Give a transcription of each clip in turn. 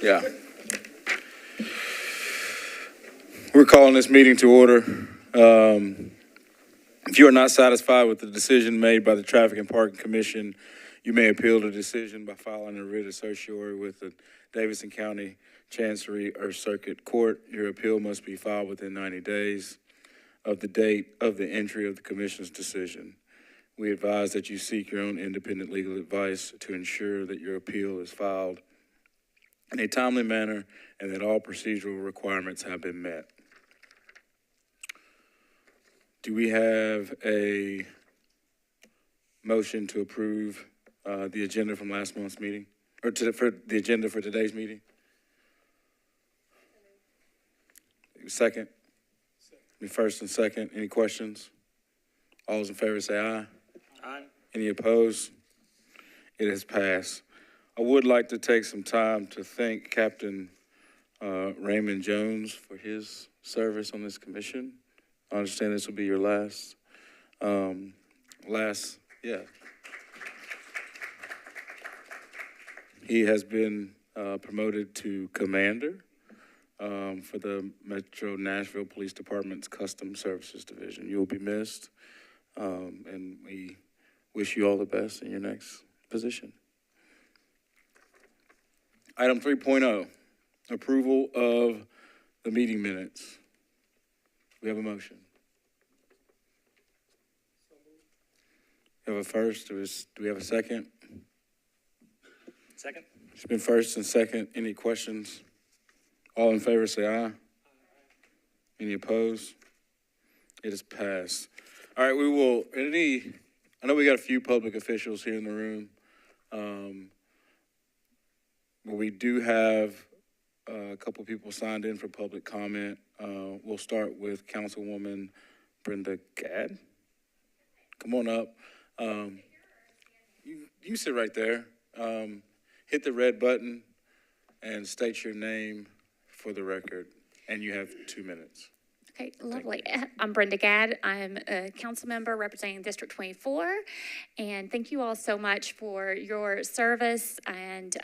Yeah. We're calling this meeting to order. If you are not satisfied with the decision made by the Traffic and Parking Commission, you may appeal the decision by filing a writ of certiorari with the Davidson County Chancery or Circuit Court. Your appeal must be filed within 90 days of the date of the entry of the Commission's decision. We advise that you seek your own independent legal advice to ensure that your appeal is filed in a timely manner and that all procedural requirements have been met. Do we have a motion to approve the agenda from last month's meeting, or for the agenda for today's meeting? Second? First and second. Any questions? All those in favor say aye. Aye. Any opposed? It has passed. I would like to take some time to thank Captain Raymond Jones for his service on this commission. I understand this will be your last. He has been promoted to commander for the Metro Nashville Police Department's Custom Services Division. You will be missed, and we wish you all the best in your next position. Item 3.0, approval of the meeting minutes. We have a motion. We have a first. Do we have a second? Second. It's been first and second. Any questions? All in favor say aye. Any opposed? It is passed. All right, we will, I know we got a few public officials here in the room. But we do have a couple people signed in for public comment. We'll start with Councilwoman Brenda Gadd. Come on up. You sit right there. Hit the red button and state your name for the record, and you have 2 minutes. Okay, lovely. I'm Brenda Gadd. I'm a council member representing District 24, and thank you all so much for your service and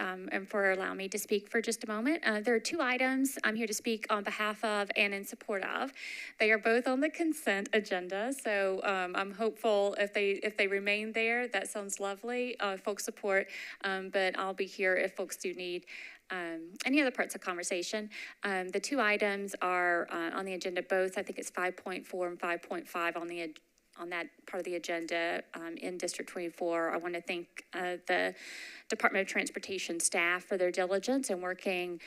for allowing me to speak for just a moment. There are 2 items I'm here to speak on behalf of and in support of. They are both on the consent agenda, so I'm hopeful if they remain there, that sounds lovely. Folks support, but I'll be here if folks do need any other parts of conversation. The 2 items are on the agenda, both. I think it's 5.4 and 5.5 on that part of the agenda in District 24. I want to thank the Department of Transportation staff for their diligence in working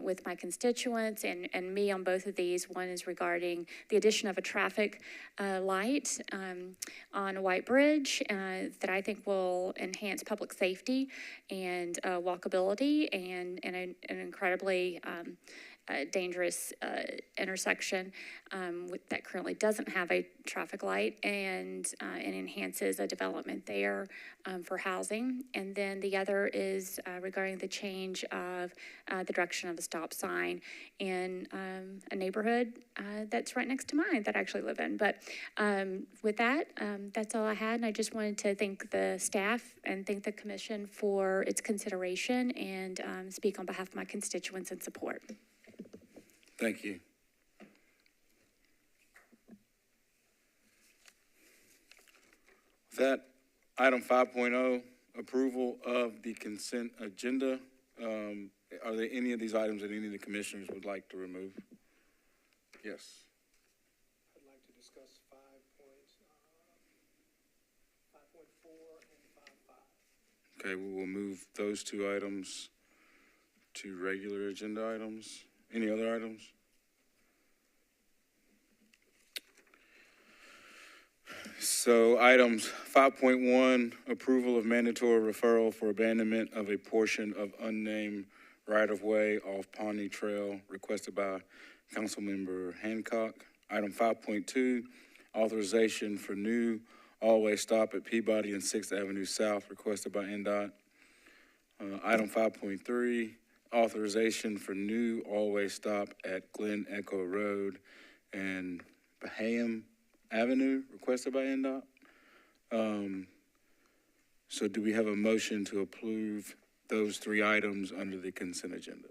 with my constituents and me on both of these. One is regarding the addition of a traffic light on a White Bridge that I think will enhance public safety and walkability and an incredibly dangerous intersection that currently doesn't have a traffic light, and enhances a development there for housing. And then the other is regarding the change of the direction of a stop sign in a neighborhood that's right next to mine that I actually live in. But with that, that's all I had, and I just wanted to thank the staff and thank the commission for its consideration and speak on behalf of my constituents and support. Thank you. With that, item 5.0, approval of the consent agenda. Are there any of these items that any of the commissioners would like to remove? Yes. I'd like to discuss 5.4 and 5.5. Okay, we will move those 2 items to regular agenda items. Any other items? So items 5.1, approval of mandatory referral for abandonment of a portion of unnamed right-of-way off Pawnee Trail, requested by Councilmember Hancock. Item 5.2, authorization for new all-way stop at Peabody and 6th Avenue South, requested by NDOT. Item 5.3, authorization for new all-way stop at Glen Echo Road and Baham Avenue, requested by NDOT. So do we have a motion to approve those three items under the consent agenda.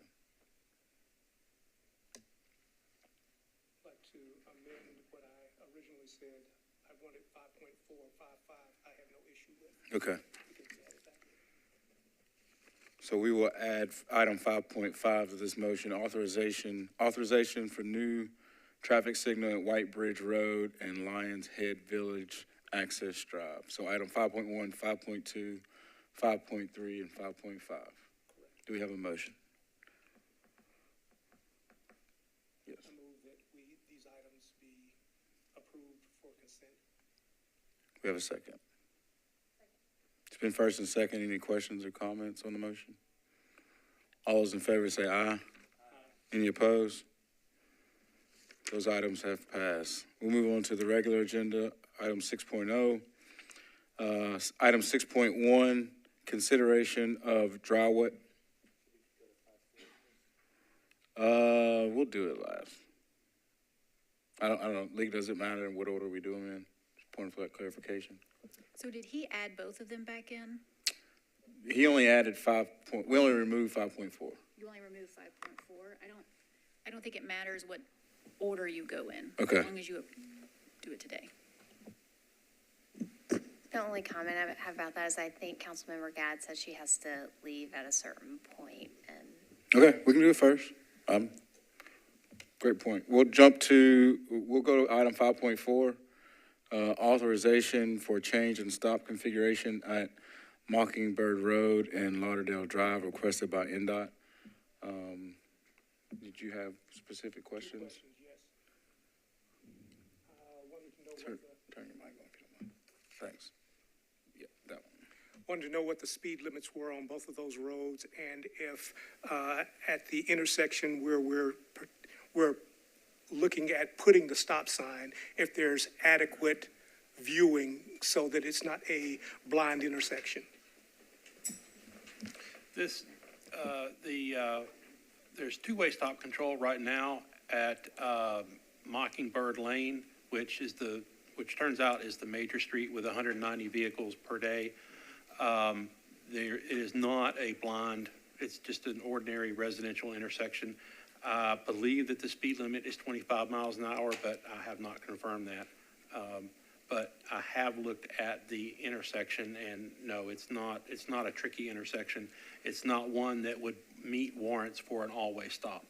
I'd like to amend what I originally said. I wanted 5.4, 5.5. I have no issue with. Okay. We can add it back. So we will add item 5.5 to this motion, authorization for new traffic signal at White Bridge Road and Lions Head Village Access Drive. So item 5.1, 5.2, 5.3, and 5.5. Do we have a motion? Yes. I move that these items be approved for consent. We have a second. It's been first and second. Any questions or comments on the motion? All those in favor say aye. Any opposed? Those items have passed. We'll move on to the regular agenda, item 6.0. Item 6.1, consideration of driveway. We'll do it last. I don't know, League, does it matter in what order we do them in? Just point for that clarification. So did he add both of them back in? He only added we only removed 5.4. You only removed 5.4? I don't think it matters what order you go in. Okay. As long as you do it today. The only comment I have about that is I think Councilmember Gadd said she has to leave at a certain point, and Okay, we can do it first. Great point. We'll go to item 5.4, authorization for change and stop configuration at Mockingbird Road and Lauderdale Drive requested by NDOT. Did you have specific questions? Yes. Wanted to know Turn your mic on if you don't mind. Thanks. Yeah, that one. wanted to know what the speed limits were on both of those roads, and if at the intersection where we're looking at putting the stop sign, if there's adequate viewing so that it's not a blind intersection. There's two-way stop control right now at Mockingbird Lane, which turns out is the major street with 190 vehicles per day. It is not a blind, it's just an ordinary residential intersection. I believe that the speed limit is 25 miles an hour, but I have not confirmed that. But I have looked at the intersection, and no, it's not a tricky intersection. It's not one that would meet warrants for an all-way stop.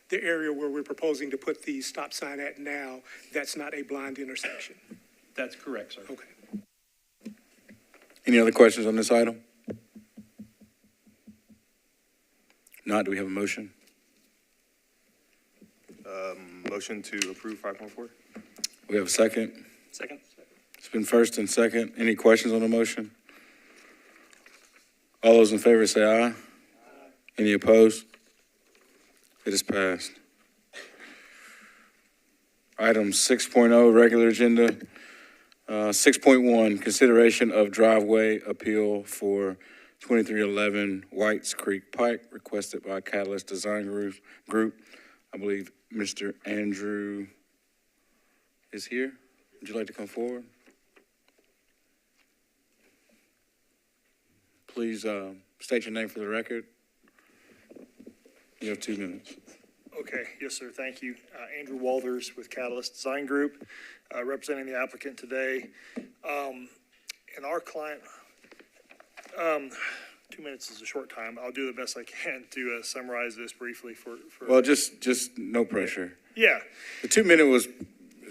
The area where we're proposing to put the stop sign at now, that's not a blind intersection. That's correct, sir. Okay. Any other questions on this item? Not, do we have a motion? Motion to approve 5.4. We have a second. Second. It's been first and second. Any questions on the motion? All those in favor say aye. Any opposed? It is passed. Item 6.0, regular agenda. 6.1, consideration of driveway appeal for 2311 Whites Creek Pike, requested by Catalyst Design Group. I believe Mr. Andrew is here. Would you like to come forward? Please state your name for the record. You have 2 minutes. Okay, yes, sir, thank you. Andrew Walters with Catalyst Design Group, representing the applicant today. And our client, 2 minutes is a short time. I'll do the best I can to summarize this briefly for. Well, just no pressure. Yeah, The 2 minute was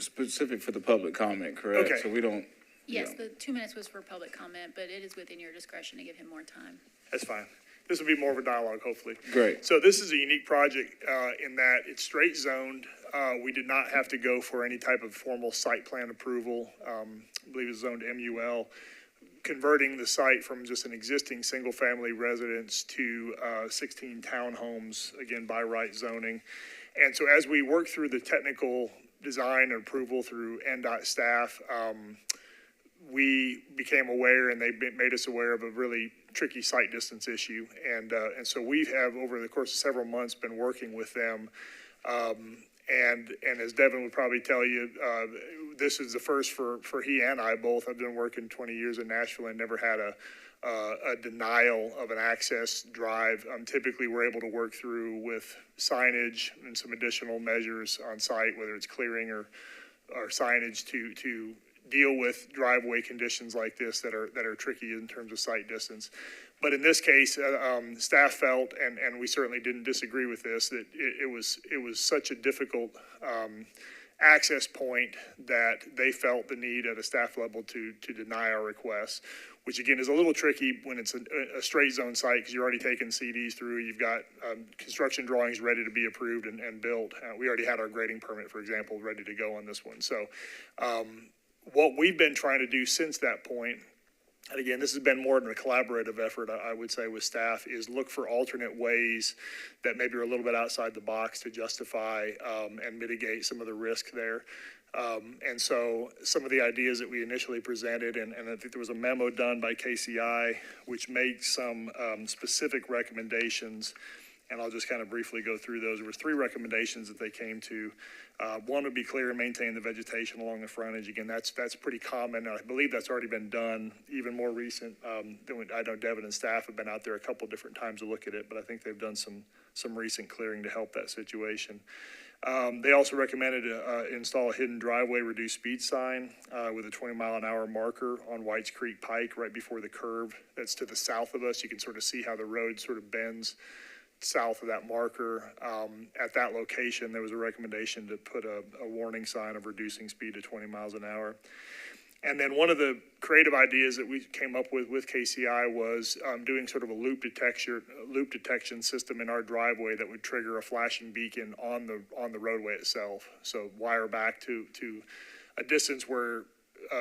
specific for the public comment, correct? Okay. So we don't. Yes, Yeah. the 2 minutes was for public comment, but it is within your discretion to give him more time. that's fine. This will be more of a dialogue, hopefully. Great. So this is a unique project in that it's straight zoned. We did not have to go for any type of formal site plan approval. I believe it's zoned MUL, converting the site from just an existing single-family residence to 16 townhomes, again, by right zoning. And so as we work through the technical design and approval through NDOT staff, we became aware, and they made us aware of a really tricky site distance issue. And so we have, over the course of several months, been working with them And as Devin would probably tell you, this is the first for he and I both. I've been working 20 years in Nashville and never had a denial of an access drive. Typically, we're able to work through with signage and some additional measures on site, whether it's clearing or signage to deal with driveway conditions like this that are tricky in terms of sight distance. But in this case, staff felt, and we certainly didn't disagree with this, that it was such a difficult access point that they felt the need at a staff level to deny our request, which again is a little tricky when it's a straight zone site because you're already taking CDs through. You've got construction drawings ready to be approved and built. We already had our grading permit, for example, ready to go on this one. So what we've been trying to do since that point, and again, this has been more than a collaborative effort, I would say, with staff, is look for alternate ways that maybe are a little bit outside the box to justify and mitigate some of the risk there. And so some of the ideas that we initially presented, and I think there was a memo done by KCI, which made some specific recommendations, and I'll just kind of briefly go through those. There were 3 recommendations that they came to. One would be clear and maintain the vegetation along the frontage. Again, that's pretty common. I believe that's already been done, even more recent. I know Devin and staff have been out there a couple different times to look at it, but I think they've done some recent clearing to help that situation. They also recommended install a hidden driveway reduced speed sign with a 20-mile-an-hour marker on Whites Creek Pike right before the curve that's to the south of us. You can sort of see how the road sort of bends south of that marker. At that location, there was a recommendation to put a warning sign of reducing speed to 20 miles an hour. And then one of the creative ideas that we came up with KCI was doing sort of a loop detection system in our driveway that would trigger a flashing beacon on the roadway itself. So wire back to a distance where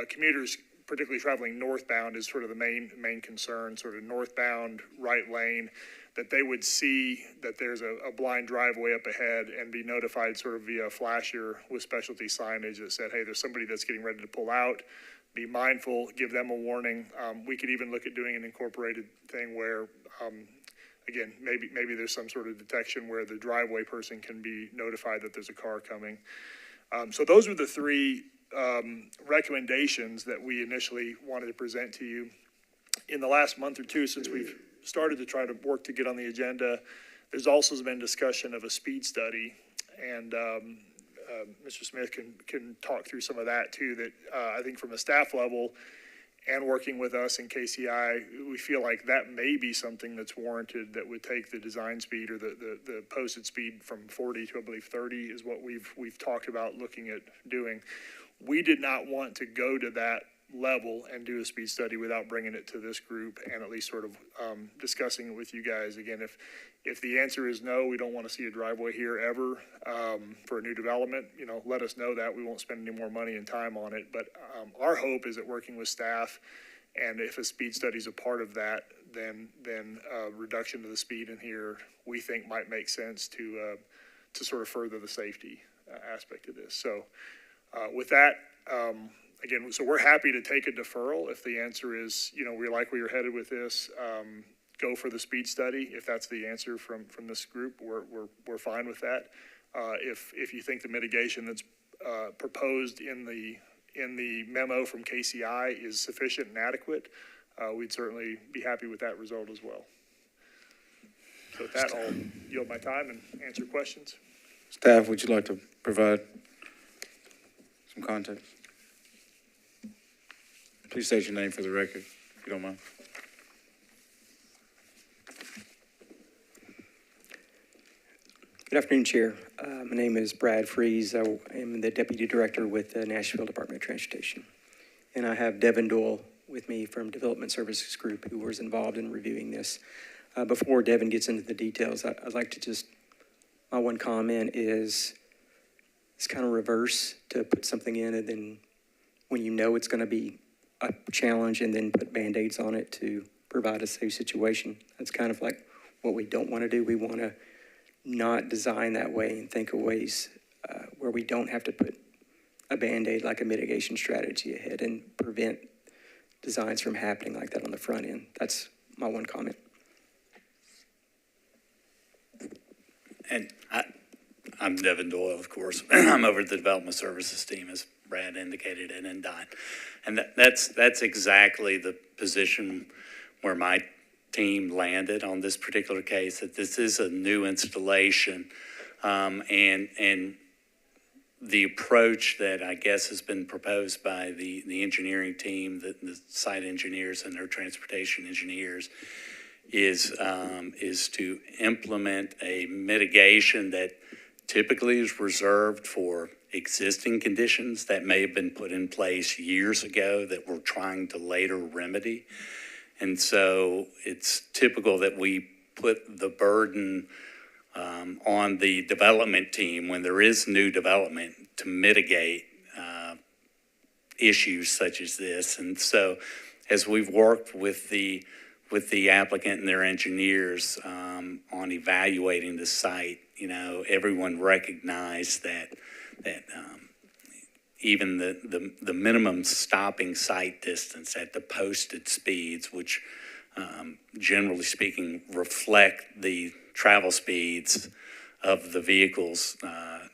commuters, particularly traveling northbound, is sort of the main concern, sort of northbound right lane, that they would see that there's a blind driveway up ahead and be notified sort of via a flasher with specialty signage that said, hey, there's somebody that's getting ready to pull out. Be mindful, give them a warning. We could even look at doing an incorporated thing where, again, maybe there's some sort of detection where the driveway person can be notified that there's a car coming. So those were the 3 recommendations that we initially wanted to present to you. In the last month or 2, since we've started to try to work to get on the agenda, there's also been discussion of a speed study, and Mr. Smith can talk through some of that too, that I think from a staff level and working with us in KCI, we feel like that may be something that's warranted that would take the design speed or the posted speed from 40 to, I believe, 30 is what we've talked about looking at doing. We did not want to go to that level and do a speed study without bringing it to this group and at least sort of discussing it with you guys. Again, if the answer is no, we don't want to see a driveway here ever for a new development, let us know that. We won't spend any more money and time on it. But our hope is that working with staff, and if a speed study is a part of that, then reduction of the speed in here we think might make sense to sort of further the safety aspect of this. So with that, again, so we're happy to take a deferral if the answer is, we like where you're headed with this. Go for the speed study. If that's the answer from this group, we're fine with that. If you think the mitigation that's proposed in the memo from KCI is sufficient and adequate, we'd certainly be happy with that result as well. So with that, I'll yield my time and answer questions. Staff, would you like to provide some context? Please state your name for the record, if you don't mind. Good afternoon, Chair. My name is Brad Freeze. I am the Deputy Director with the Nashville Department of Transportation. And I have Devin Doyle with me from Development Services Group, who was involved in reviewing this. Before Devin gets into the details, I'd like to my one comment is it's kind of reverse to put something in and then when it's going to be a challenge and then put Band-Aids on it to provide a safe situation. That's kind of like what we don't want to do. We want to not design that way and think of ways where we don't have to put a Band-Aid like a mitigation strategy ahead and prevent designs from happening like that on the front end. That's my one comment. And I'm Devin Doyle, of course. I'm over the Development Services team, as Brad indicated, and NDOT. And that's exactly the position where my team landed on this particular case, that this is a new installation. And the approach that I guess has been proposed by the engineering team, the site engineers and their transportation engineers, is to implement a mitigation that typically is reserved for existing conditions that may have been put in place years ago that we're trying to later remedy. And so it's typical that we put the burden on the development team when there is new development to mitigate issues such as this. And so as we've worked with the applicant and their engineers on evaluating the site, you know, everyone recognized that even the minimum stopping site distance at the posted speeds, which generally speaking reflect the travel speeds of the vehicles,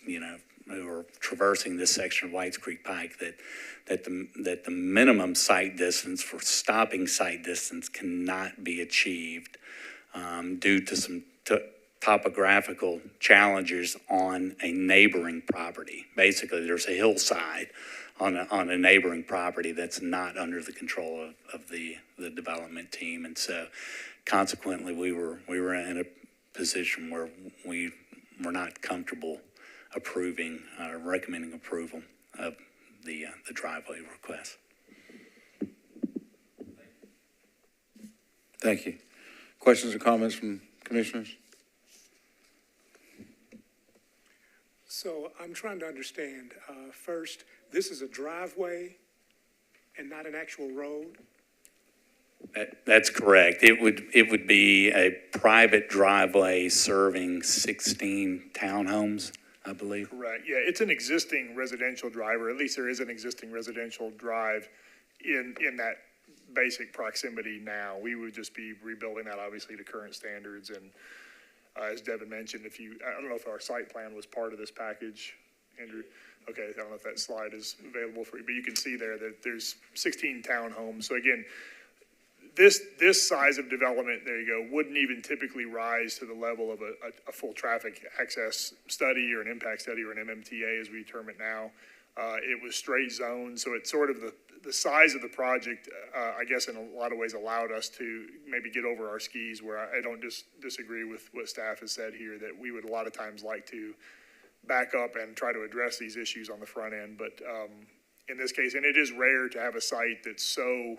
you know, who are traversing this section of Whites Creek Pike, that the minimum site distance for stopping site distance cannot be achieved due to some topographical challenges on a neighboring property. Basically, there's a hillside on a neighboring property that's not under the control of the development team, and so consequently, we were in a position where we were not comfortable approving or recommending approval of the driveway request. Thank you. Questions or comments from commissioners? So I'm trying to understand, first, this is a driveway and not an actual road? That's correct. It would be a private driveway serving 16 townhomes, I believe. Correct. Yeah, it's an existing residential drive, or at least there is an existing residential drive in that basic proximity now. We would just be rebuilding that obviously to current standards. And as Devin mentioned, I don't know if our site plan was part of this package, Andrew. Okay, I don't know if that slide is available for you, but you can see there that there's 16 townhomes. So again, this size of development, there you go, wouldn't even typically rise to the level of a full traffic access study or an impact study or an MMTA as we term it now. It was straight zone, so it's sort of the size of the project, I guess in a lot of ways allowed us to maybe get over our skis, where I don't disagree with what staff has said here, that we would a lot of times like to back up and try to address these issues on the front end. But in this case, and it is rare to have a site that's so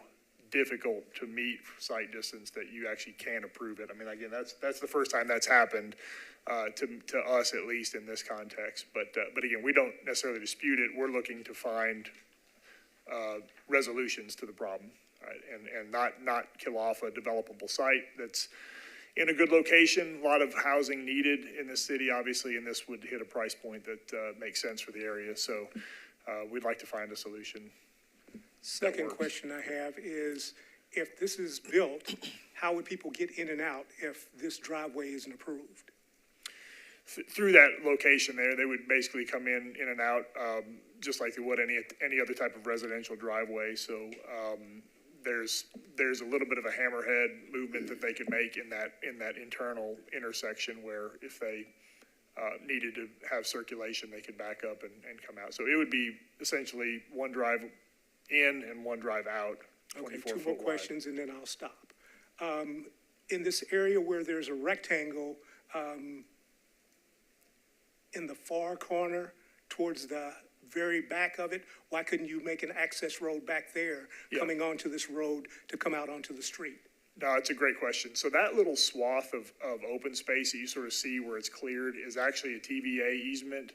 difficult to meet site distance that you actually can approve it. I mean, again, that's the first time that's happened to us, at least in this context. But again, we don't necessarily dispute it. We're looking to find resolutions to the problem, right? And not kill off a developable site that's in a good location. A lot of housing needed in this city, obviously, and this would hit a price point that makes sense for the area. So we'd like to find a solution. Second question I have is, if this is built, how would people get in and out if this driveway isn't approved? Through that location there, they would basically come in and out, just like they would any other type of residential driveway. So there's a little bit of a hammerhead movement that they could make in that internal intersection, where if they needed to have circulation, they could back up and come out. So it would be essentially one drive in and one drive out. Okay, two more questions and then I'll stop. In this area where there's a rectangle in the far corner towards the very back of it, why couldn't you make an access road back there coming onto this road to come out onto the street? No, it's a great question. So that little swath of open space that you sort of see where it's cleared is actually a TVA easement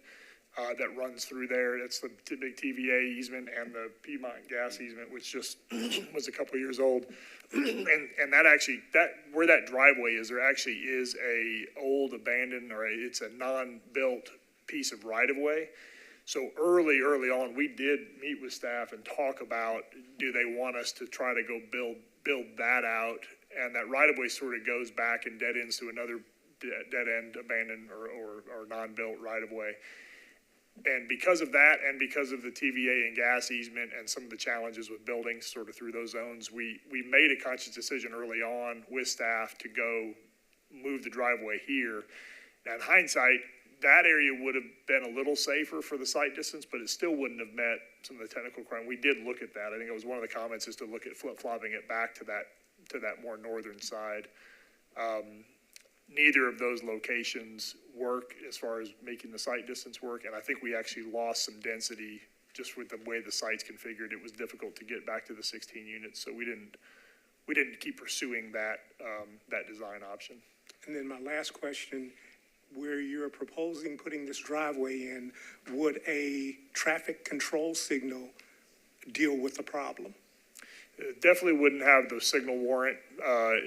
that runs through there. That's the big TVA easement and the Piedmont gas easement, which just was a couple years old. And that actually, where that driveway is, there actually is a old abandoned, it's a non-built piece of right-of-way. So early on, we did meet with staff and talk about, do they want us to try to go build that out? And that right-of-way sort of goes back and dead ends to another dead-end abandoned or non-built right-of-way. And because of that, and because of the TVA and gas easement and some of the challenges with buildings sort of through those zones, we made a conscious decision early on with staff to go move the driveway here. Now, in hindsight, that area would have been a little safer for the site distance, but it still wouldn't have met some of the technical requirements. We did look at that. I think it was one of the comments is to look at flip-flopping it back to that more northern side. Neither of those locations work as far as making the site distance work, and I think we actually lost some density just with the way the site's configured. It was difficult to get back to the 16 units, so we didn't keep pursuing that design option. And then my last question, where you're proposing putting this driveway in, would a traffic control signal deal with the problem? Definitely wouldn't have the signal warrant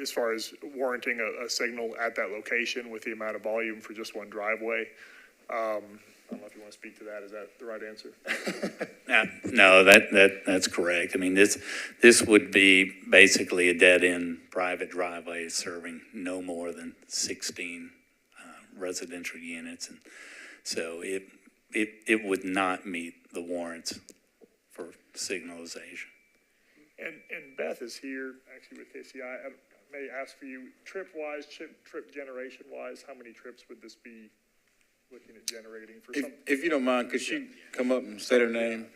as far as warranting a signal at that location with the amount of volume for just one driveway. I don't know if you want to speak to that. Is that the right answer? No, that's correct. I mean, this would be basically a dead-end private driveway serving no more than 16 residential units. And so it would not meet the warrants for signalization. And Beth is here, actually, with KCI. I may ask for you, trip-wise, trip generation-wise, how many trips would this be looking at generating for some? If you don't mind, could she come up and say her name?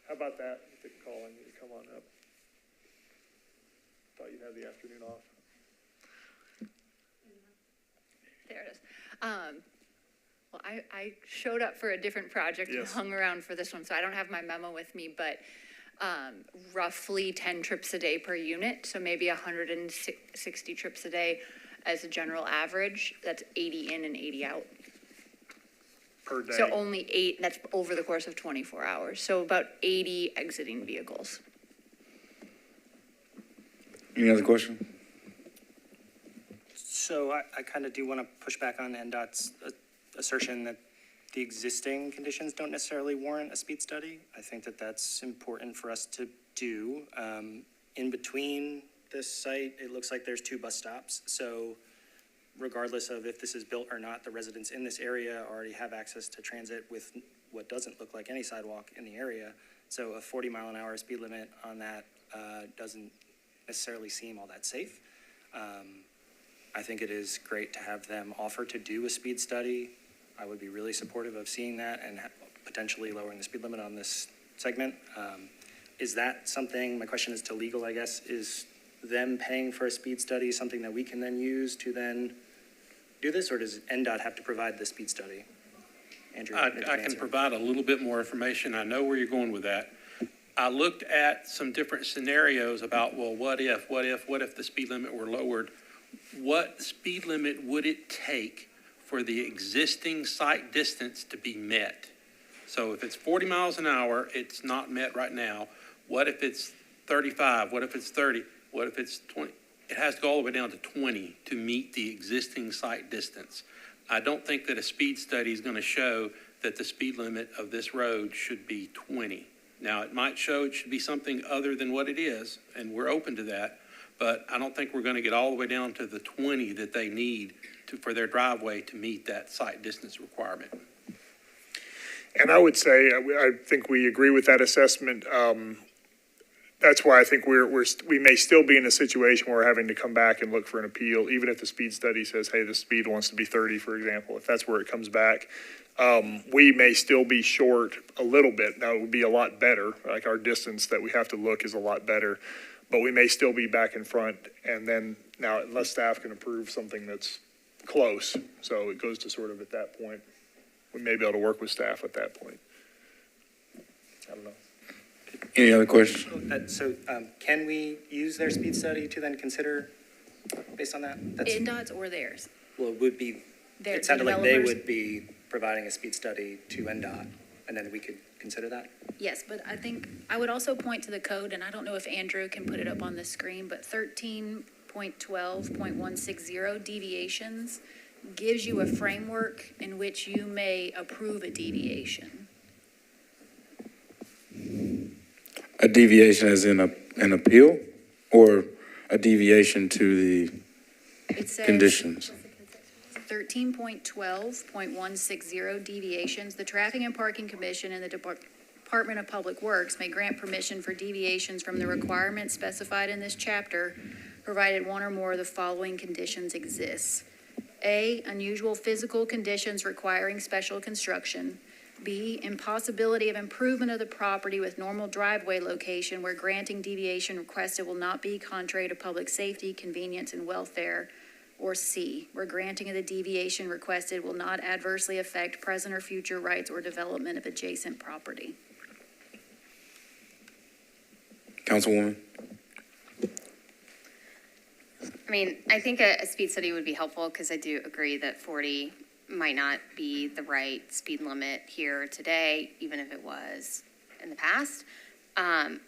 How about that? If they can call on you to come on up. Thought you'd have the afternoon off. There it is. Well, I showed up for a different project and Yes. hung around for this one, so I don't have my memo with me, but roughly 10 trips a day per unit, so maybe 160 trips a day as a general average. That's 80 in and 80 out. Per day. So only 8, that's over the course of 24 hours. So about 80 exiting vehicles. Any other question? So I kind of do want to push back on NDOT's assertion that the existing conditions don't necessarily warrant a speed study. I think that that's important for us to do. In between this site, it looks like there's 2 bus stops. So regardless of if this is built or not, the residents in this area already have access to transit with what doesn't look like any sidewalk in the area. So a 40-mile-an-hour speed limit on that doesn't necessarily seem all that safe. I think it is great to have them offer to do a speed study. I would be really supportive of seeing that and potentially lowering the speed limit on this segment. Is that something, my question is to legal, I guess, is them paying for a speed study something that we can then use to then do this, or does NDOT have to provide the speed study? Andrew, I can provide a little bit more information. I know where you're going with that. I looked at some different scenarios about, well, what if the speed limit were lowered? What speed limit would it take for the existing site distance to be met? So if it's 40 miles an hour, it's not met right now. What if it's 35? What if it's 30? What if it's 20? It has to go all the way down to 20 to meet the existing site distance. I don't think that a speed study is going to show that the speed limit of this road should be 20. Now, it might show it should be something other than what it is, and we're open to that, but I don't think we're going to get all the way down to the 20 that they need for their driveway to meet that site distance requirement. And I would say, I think we agree with that assessment. That's why I think we may still be in a situation where we're having to come back and look for an appeal, even if the speed study says, hey, the speed wants to be 30, for example, if that's where it comes back. We may still be short a little bit. Now, it would be a lot better, like our distance that we have to look is a lot better, but we may still be back in front. And then now, unless staff can approve something that's close, so it goes to sort of at that point, we may be able to work with staff at that point. I don't know. Any other questions? So can we use their speed study to then consider based on that? NDOT's or theirs? Well, it would be, Their it sounded like they developers? would be providing a speed study to NDOT, and then we could consider that? Yes, but I think, I would also point to the code, and I don't know if Andrew can put it up on the screen, but 13.12.160 deviations gives you a framework in which you may approve a deviation. A deviation as in an appeal, or a deviation to the It says. conditions? 13.12.160 deviations, the Traffic and Parking Commission and the Department of Public Works may grant permission for deviations from the requirements specified in this chapter, provided one or more of the following conditions exists. A, unusual physical conditions requiring special construction. B, impossibility of improvement of the property with normal driveway location where granting deviation requested will not be contrary to public safety, convenience, and welfare. Or C, where granting of the deviation requested will not adversely affect present or future rights or development of adjacent property. Councilwoman? I mean, I think a speed study would be helpful because I do agree that 40 might not be the right speed limit here today, even if it was in the past. I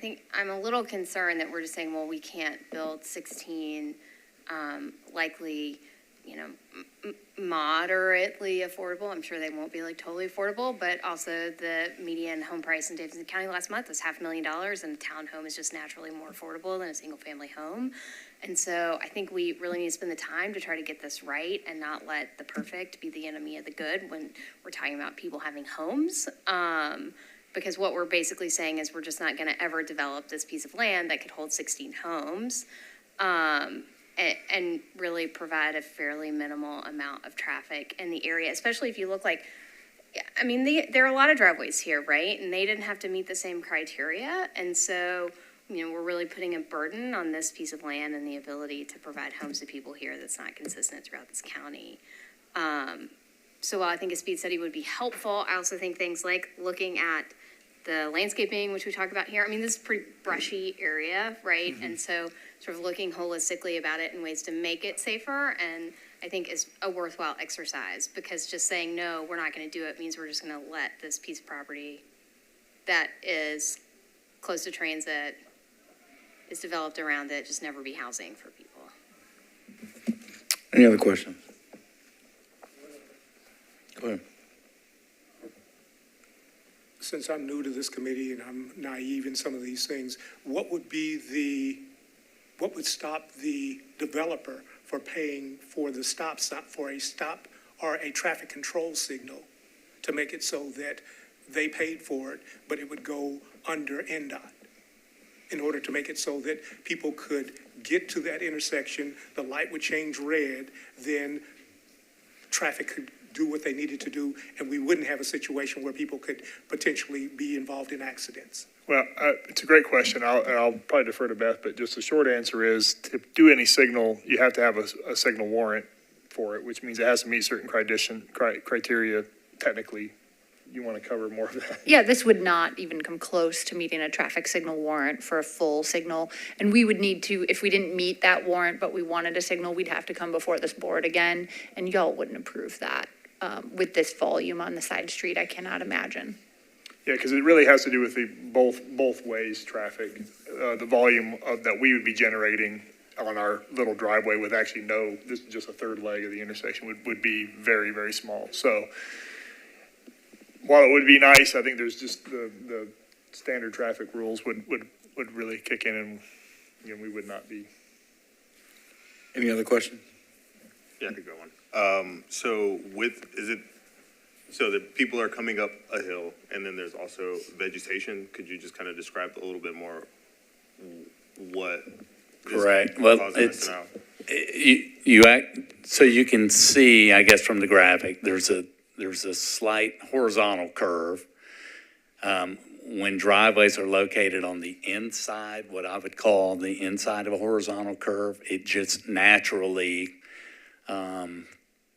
think I'm a little concerned that we're just saying, well, we can't build 16 likely, moderately affordable. I'm sure they won't be like totally affordable, but also the median home price in Davidson County last month was $500,000, and a townhome is just naturally more affordable than a single family home. And so I think we really need to spend the time to try to get this right and not let the perfect be the enemy of the good when we're talking about people having homes. Because what we're basically saying is we're just not going to ever develop this piece of land that could hold 16 homes. And really provide a fairly minimal amount of traffic in the area, especially if you look like, I mean, there are a lot of driveways here, right? And they didn't have to meet the same criteria. And so, we're really putting a burden on this piece of land and the ability to provide homes to people here that's not consistent throughout this county. So while I think a speed study would be helpful, I also think things like looking at the landscaping, which we talked about here. I mean, this is a pretty brushy area, right? Mm-hmm. And so sort of looking holistically about it and ways to make it safer, and I think is a worthwhile exercise, because just saying, no, we're not going to do it means we're just going to let this piece of property that is close to transit, is developed around it, just never be housing for people. Any other questions? Go ahead. Since I'm new to this committee and I'm naive in some of these things, what would stop the developer for paying for the stop or a traffic control signal to make it so that they paid for it, but it would go under NDOT in order to make it so that people could get to that intersection, the light would change red, then traffic could do what they needed to do, and we wouldn't have a situation where people could potentially be involved in accidents? Well, it's a great question. I'll probably defer to Beth, but just the short answer is to do any signal, you have to have a signal warrant for it, which means it has to meet certain criteria technically. You want to cover more of that? Yeah, this would not even come close to meeting a traffic signal warrant for a full signal. And we would need to, if we didn't meet that warrant, but we wanted a signal, we'd have to come before this board again, and y'all wouldn't approve that. With this volume on the side street, I cannot imagine. Yeah, because it really has to do with the both ways traffic. The volume that we would be generating on our little driveway with actually this is just a third leg of the intersection would be very, very small. So while it would be nice, I think there's just the standard traffic rules would really kick in, and we would not be. Any other questions? Yeah, I could go on. So that people are coming up a hill, and then there's also vegetation. Could you just kind of describe a little bit more what? Correct. Well, so you can see, I guess, from the graphic, there's a slight horizontal curve. When driveways are located on the inside, what I would call the inside of a horizontal curve, it just naturally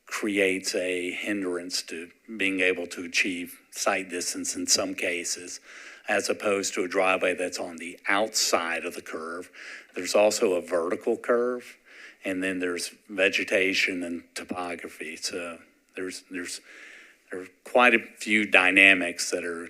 creates a hindrance to being able to achieve sight distance in some cases, as opposed to a driveway that's on the outside of the curve. There's also a vertical curve, and then there's vegetation and topography. So there are quite a few dynamics that are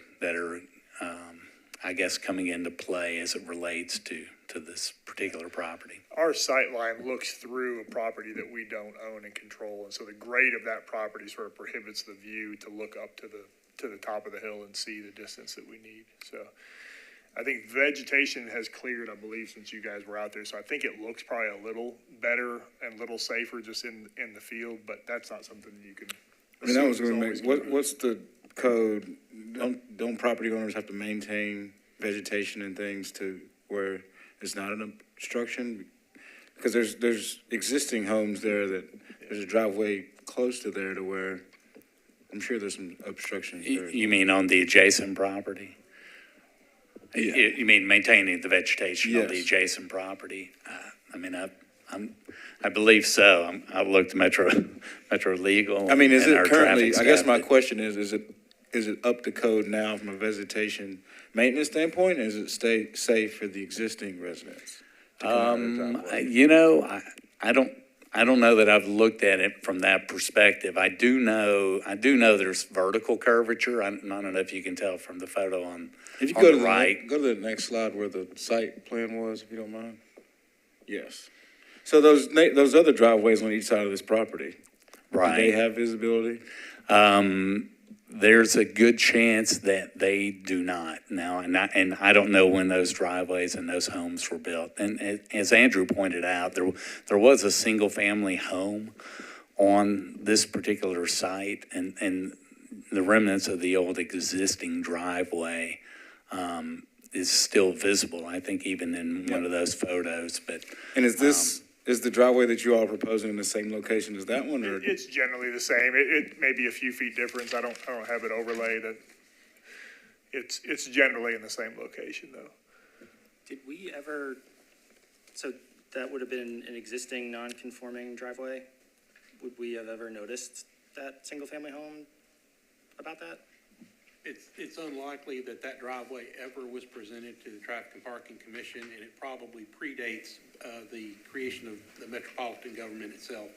I guess coming into play as it relates to this particular property. Our sight line looks through a property that we don't own and control, and so the grade of that property sort of prohibits the view to look up to the top of the hill and see the distance that we need. So I think vegetation has cleared, I believe, since you guys were out there, so I think it looks probably a little better and a little safer just in the field, but that's not something you can. I mean, that was assume gonna is make, always gonna be. what's the code? Don't property owners have to maintain vegetation and things to where it's not an obstruction? Because there's existing homes there that, there's a driveway close to there to where, I'm sure there's some obstructions there. You mean on the adjacent property? Yeah. You mean maintaining the vegetation on the Yes. adjacent property? I mean, I believe so. I've looked at Metro Legal. I mean, is and it our currently, traffic I guess staff my that- question is it up to code now from a vegetation maintenance standpoint? Or is it stay safe for the existing residents? to come out of the driveway? You know, I don't know that I've looked at it from that perspective. I do know there's vertical curvature. I don't know if you can tell from the photo on If you on go the to right. go to the next slide where the site plan was, if you don't mind. Yes. So those other driveways on each side of this property, do Right. they have visibility? There's a good chance that they do not now, and I don't know when those driveways and those homes were built. And as Andrew pointed out, there was a single-family home on this particular site, and the remnants of the old existing driveway is still visible, I think, even in one of those photos. But And is the driveway that you all are proposing in the same location as that one, or? It's generally the same. It may be a few feet difference. I don't have it overlaid. It's generally in the same location though. Did we ever, so that would have been an existing non-conforming driveway? Would we have ever noticed that single-family home about that? It's unlikely that that driveway ever was presented to the Traffic and Parking Commission, and it probably predates the creation of the Metropolitan government itself.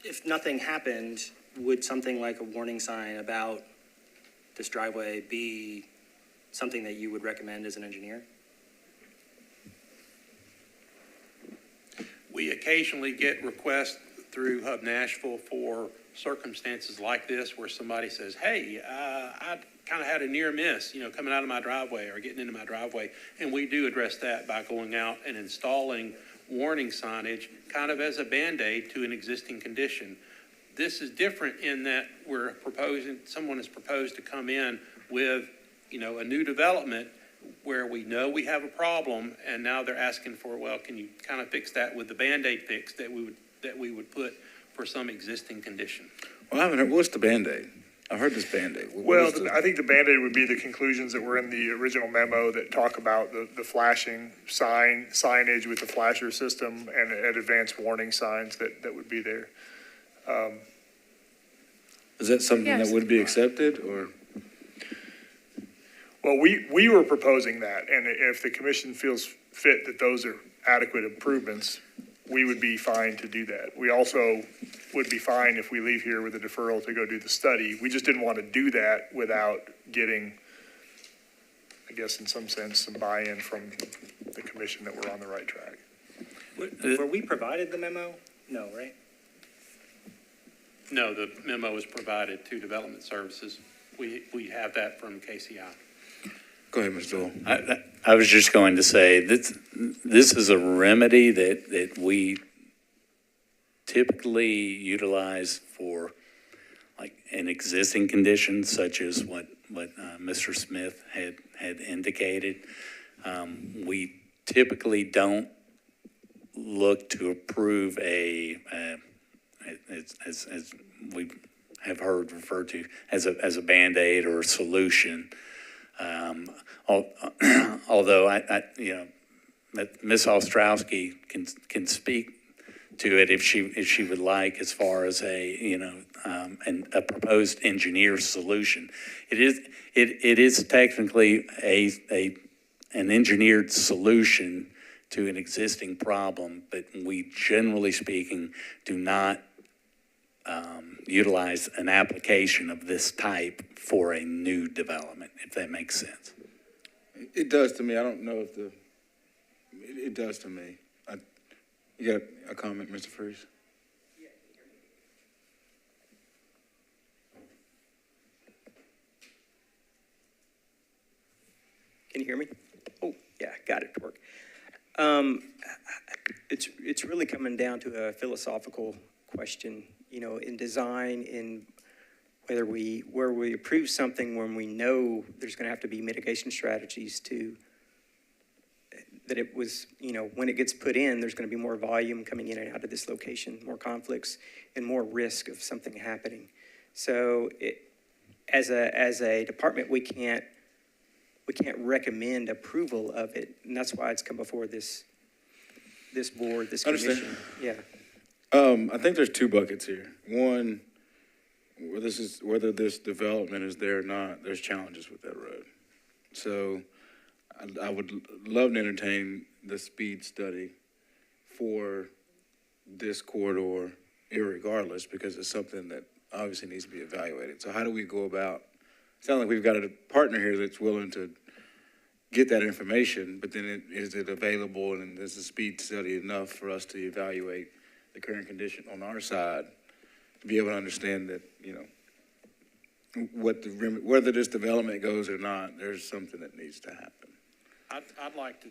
If nothing happened, would something like a warning sign about this driveway be something that you would recommend as an engineer? We occasionally get requests through Hub Nashville for circumstances like this where somebody says, hey, I kind of had a near miss, coming out of my driveway or getting into my driveway. And we do address that by going out and installing warning signage kind of as a Band-Aid to an existing condition. This is different in that someone has proposed to come in with, a new development where we know we have a problem, and now they're asking for, well, can you kind of fix that with the Band-Aid fix that we would put for some existing condition? Well, I haven't heard, what's the Band-Aid? I've heard this Band-Aid. Well, I think the Band-Aid would be the conclusions that were in the original memo that talk about the flashing signage with the flasher system and advanced warning signs that would be there. Is that something that Yes. would be accepted, or? Well, we were proposing that, and if the commission feels fit that those are adequate improvements, we would be fine to do that. We also would be fine if we leave here with a deferral to go do the study. We just didn't want to do that without getting, I guess in some sense, some buy-in from the commission that we're on the right track. Were we provided the memo? No, right? No, the memo was provided to Development Services. We have that from KCI. Go ahead, Mr. Doyle. I was just going to say, this is a remedy that we typically utilize for like an existing condition such as what Mr. Smith had indicated. We typically don't look to approve as we have heard referred to as a Band-Aid or a solution. Although Ms. Ostrowski can speak to it if she would like, as far as a proposed engineer solution. It is technically an engineered solution to an existing problem, but we generally speaking do not utilize an application of this type for a new development, if that makes sense. It does to me. I don't know if it does to me. You got a comment, Mr. Freeze? Can you hear me? Oh, yeah, got it to work. It's really coming down to a philosophical question, you know, in design, in where we approve something when we know there's going to have to be mitigation strategies to, that it was, you know, when it gets put in, there's going to be more volume coming in and out of this location, more conflicts, and more risk of something happening. So as a department, we can't recommend approval of it, and that's why it's come before this board, this commission. Yeah. I think there's two buckets here. One, whether this development is there or not, there's challenges with that road. So I would love to entertain the speed study for this corridor irregardless, because it's something that obviously needs to be evaluated. So how do we go about, it sounds like we've got a partner here that's willing to get that information, but then is it available, and is the speed study enough for us to evaluate the current condition on our side, to be able to understand that, you know, whether this development goes or not, there's something that needs to happen. I'd like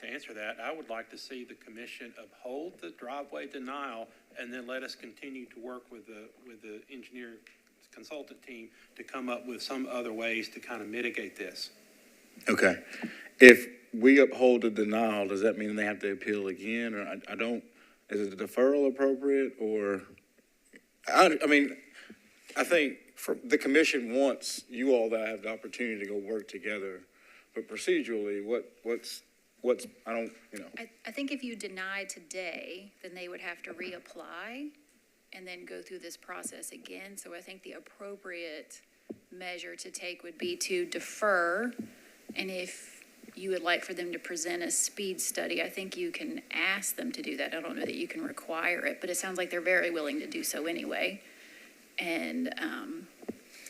to answer that. I would like to see the commission uphold the driveway denial and then let us continue to work with the engineer consultant team to come up with some other ways to kind of mitigate this. Okay. If we uphold the denial, does that mean they have to appeal again? Or I don't, is it a deferral appropriate, or, I mean, I think the commission wants you all to have the opportunity to go work together, but procedurally, what's, I don't, you know. I think if you deny today, then they would have to reapply and then go through this process again. So I think the appropriate measure to take would be to defer. And if you would like for them to present a speed study, I think you can ask them to do that. I don't know that you can require it, but it sounds like they're very willing to do so anyway, and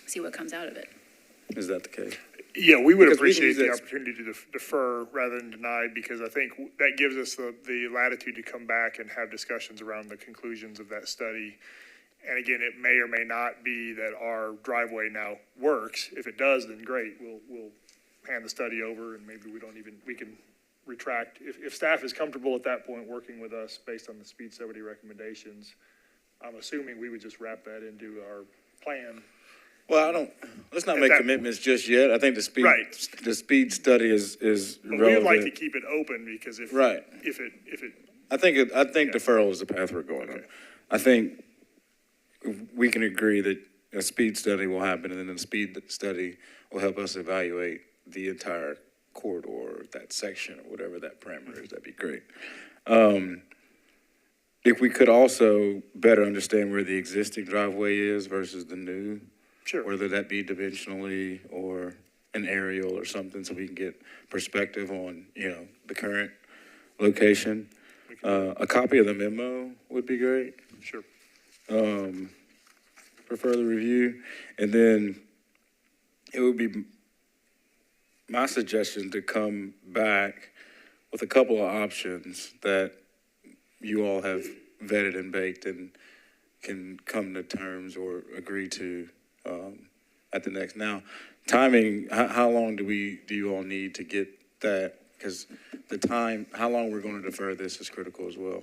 see what comes out of it. Is that the case? Yeah, we would Because we can appreciate use the that- opportunity to defer rather than deny, because I think that gives us the latitude to come back and have discussions around the conclusions of that study. And again, it may or may not be that our driveway now works. If it does, then great. We'll hand the study over, and maybe we can retract. If staff is comfortable at that point working with us based on the speed study recommendations, I'm assuming we would just wrap that into our plan. Well, let's not make commitments just yet. I think the speed study is But relevant. we would like to keep it open, because if it I think deferral is the path we're going on. I think we can agree that a speed study will happen, and then the speed study will help us evaluate the entire corridor, or that section, or whatever that parameter is. That'd be great. If we could also better understand where the existing driveway is versus the new. Sure. Whether that be dimensionally or an aerial or something, so we can get perspective on, you know, the current location. A copy of the memo would be great. Sure. For further review. And then it would be my suggestion to come back with a couple of options that you all have vetted and baked and can come to terms or agree to at the next. Now, timing, how long do you all need to get that? Because the time, how long we're going to defer this is critical as well.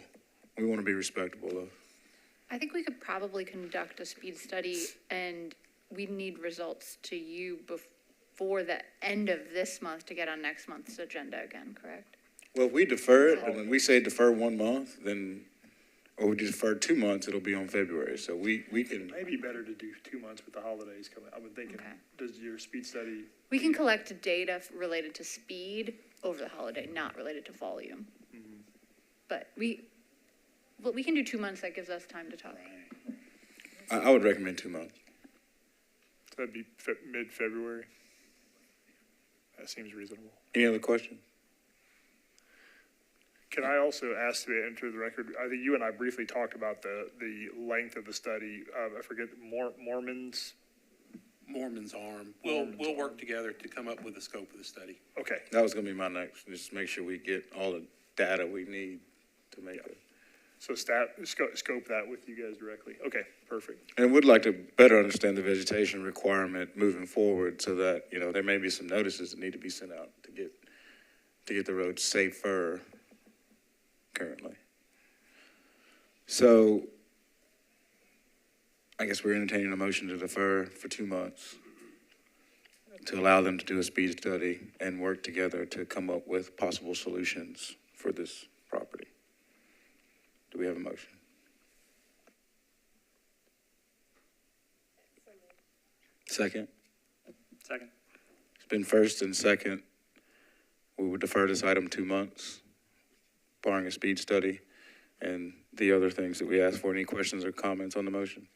We want to be respectable of. I think we could probably conduct a speed study, and we'd need results to you before the end of this month to get on next month's agenda again, correct? Well, if we defer it, and when we say defer 1 month, then, or we defer 2 months, it'll be on February. So we can. Maybe better to do 2 months with the holidays coming. I've been thinking, does your speed study? We can collect data related to speed over the holiday, not related to volume. Mm-hmm. But we can do 2 months. That gives us time to talk. I would recommend 2 months. So that'd be mid-February. That seems reasonable. Any other questions? Can I also ask to enter the record, I think you and I briefly talked about the length of the study. I forget, Mormon's Arm. We'll work together to come up with the scope of the study. Okay. That was going to be my next. Just make sure we get all the data we need to make it. So staff, scope that with you guys directly. Okay, perfect. And would like to better understand the vegetation requirement moving forward so that, you know, there may be some notices that need to be sent out to get the roads safer currently. So I guess we're entertaining a motion to defer for 2 months to allow them to do a speed study and work together to come up with possible solutions for this property. Do we have a motion? Second? Second. It's been first and second. We would defer this item 2 months, barring a speed study and the other things that we asked for. Any questions or comments on the motion?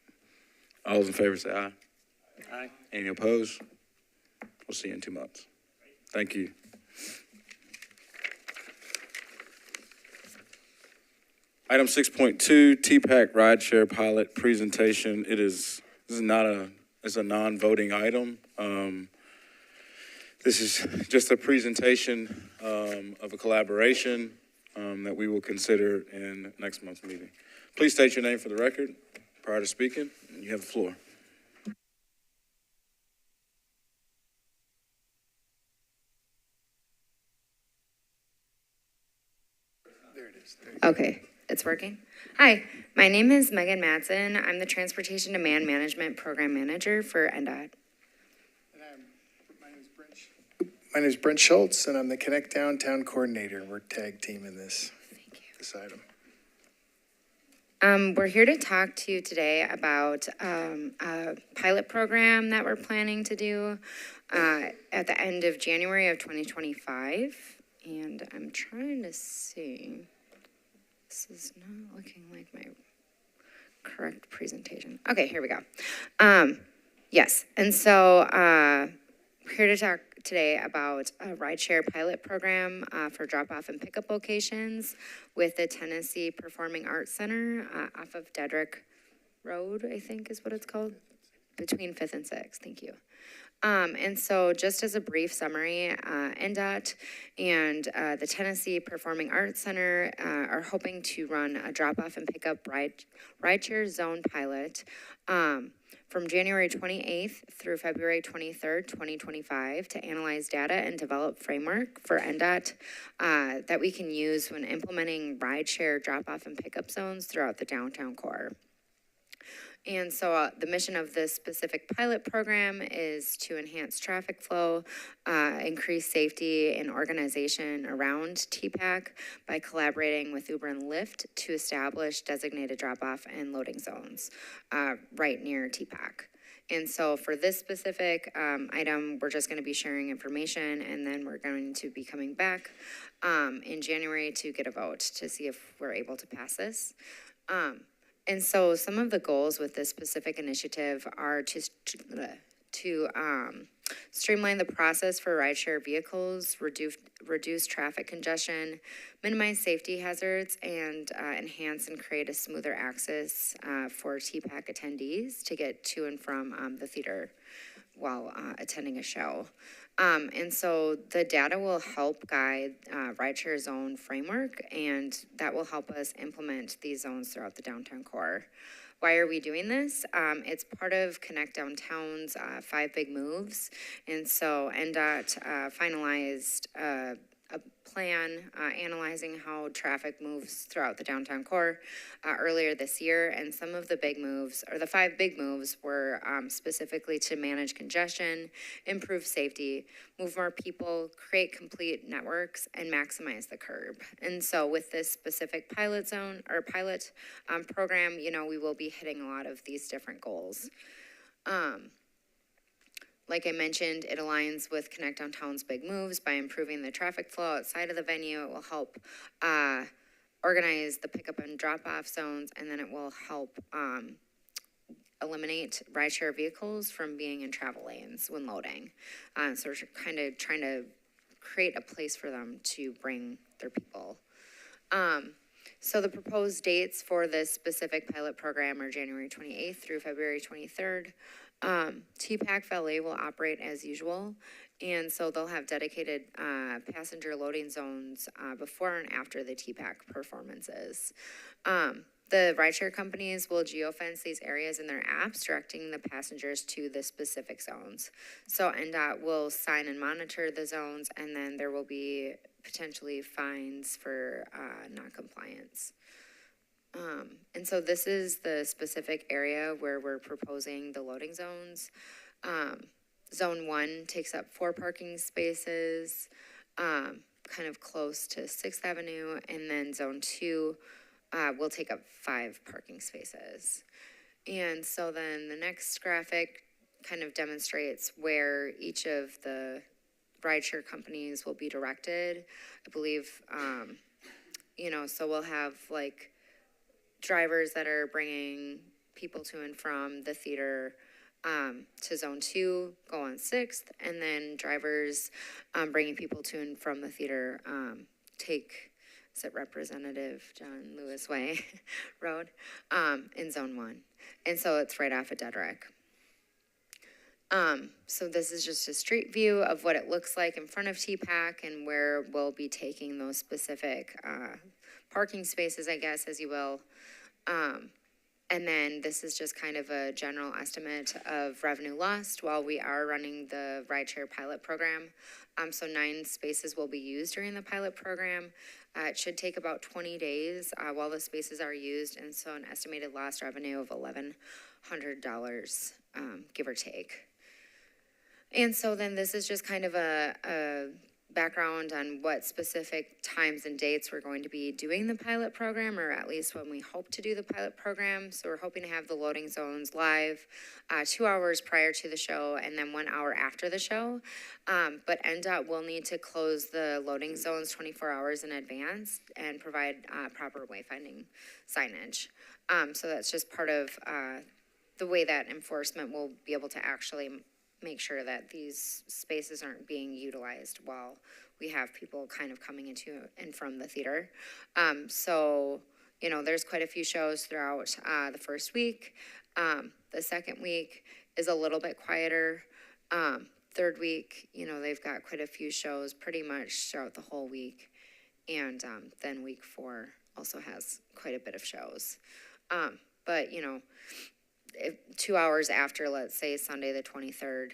All those in favor say aye. Aye. Any opposed? We'll see you in 2 months. Thank you. Item 6.2, TPAC rideshare pilot presentation. This is a non-voting item. This is just a presentation of a collaboration that we will consider in next month's meeting. Please state your name for the record prior to speaking. You have the floor. There it is. Okay, it's working. Hi, my name is Megan Matson. I'm the Transportation Demand Management Program Manager for NDOT. My name is Brent Schultz, and I'm the Connect Downtown Coordinator. We're tag team in this item. We're here to talk to you today about a pilot program that we're planning to do at the end of January of 2025. And I'm trying to see. This is not looking like my correct presentation. Okay, here we go. Yes, and so we're here to talk today about a rideshare pilot program for drop-off and pickup locations with the Tennessee Performing Arts Center off of Dedrick Road, I think is what it's called, between 5th and 6th. Thank you. And so just as a brief summary, NDOT and the Tennessee Performing Arts Center are hoping to run a drop-off and pickup rideshare zone pilot from January 28th through February 23rd, 2025 to analyze data and develop framework for NDOT that we can use when implementing rideshare drop-off and pickup zones throughout the downtown core. And so the mission of this specific pilot program is to enhance traffic flow, increase safety and organization around TPAC by collaborating with Uber and Lyft to establish designated drop-off and loading zones right near TPAC. And so for this specific item, we're just going to be sharing information, and then we're going to be coming back in January to get a vote to see if we're able to pass this. And so some of the goals with this specific initiative are to streamline the process for rideshare vehicles, reduce traffic congestion, minimize safety hazards, and enhance and create a smoother access for TPAC attendees to get to and from the theater while attending a show. And so the data will help guide rideshare zone framework, and that will help us implement these zones throughout the downtown core. Why are we doing this? It's part of Connect Downtown's 5 big moves. And so NDOT finalized a plan analyzing how traffic moves throughout the downtown core earlier this year. And some of the big moves, or the 5 big moves, were specifically to manage congestion, improve safety, move more people, create complete networks, and maximize the curb. And so with this specific pilot zone or pilot program, you know, we will be hitting a lot of these different goals. Like I mentioned, it aligns with Connect Downtown's big moves by improving the traffic flow outside of the venue. It will help organize the pickup and drop-off zones, and then it will help eliminate rideshare vehicles from being in travel lanes when loading. So we're kind of trying to create a place for them to bring their people. So the proposed dates for this specific pilot program are January 28th through February 23rd. TPAC Valet will operate as usual, and so they'll have dedicated passenger loading zones before and after the TPAC performances. The rideshare companies will geofence these areas in their apps, directing the passengers to the specific zones. So NDOT will sign and monitor the zones, and then there will be potentially fines for noncompliance. And so this is the specific area where we're proposing the loading zones. Zone 1 takes up 4 parking spaces, kind of close to 6th Avenue, and then Zone 2 will take up 5 parking spaces. And so then the next graphic kind of demonstrates where each of the rideshare companies will be directed. I believe, so we'll have like drivers that are bringing people to and from the theater to Zone 2, go on 6th, and then drivers bringing people to and from the theater take, is it Representative John Lewis Way Road, in Zone 1. And so it's right off of Dedrick. So this is just a street view of what it looks like in front of TPAC and where we'll be taking those specific parking spaces, I guess, as you will. And then this is just kind of a general estimate of revenue lost while we are running the rideshare pilot program. So 9 spaces will be used during the pilot program. It should take about 20 days while the spaces are used, and so an estimated lost revenue of $1,100, give or take. And so then this is just kind of a background on what specific times and dates we're going to be doing the pilot program, or at least when we hope to do the pilot program. So we're hoping to have the loading zones live 2 hours prior to the show and then 1 hour after the show. But NDOT will need to close the loading zones 24 hours in advance and provide proper wayfinding signage. So that's just part of the way that enforcement will be able to actually make sure that these spaces aren't being utilized while we have people kind of coming into and from the theater. So, there's quite a few shows throughout the first week. The second week is a little bit quieter. Third week, they've got quite a few shows pretty much throughout the whole week. And then week 4 also has quite a bit of shows. But, if 2 hours after, let's say Sunday the 23rd,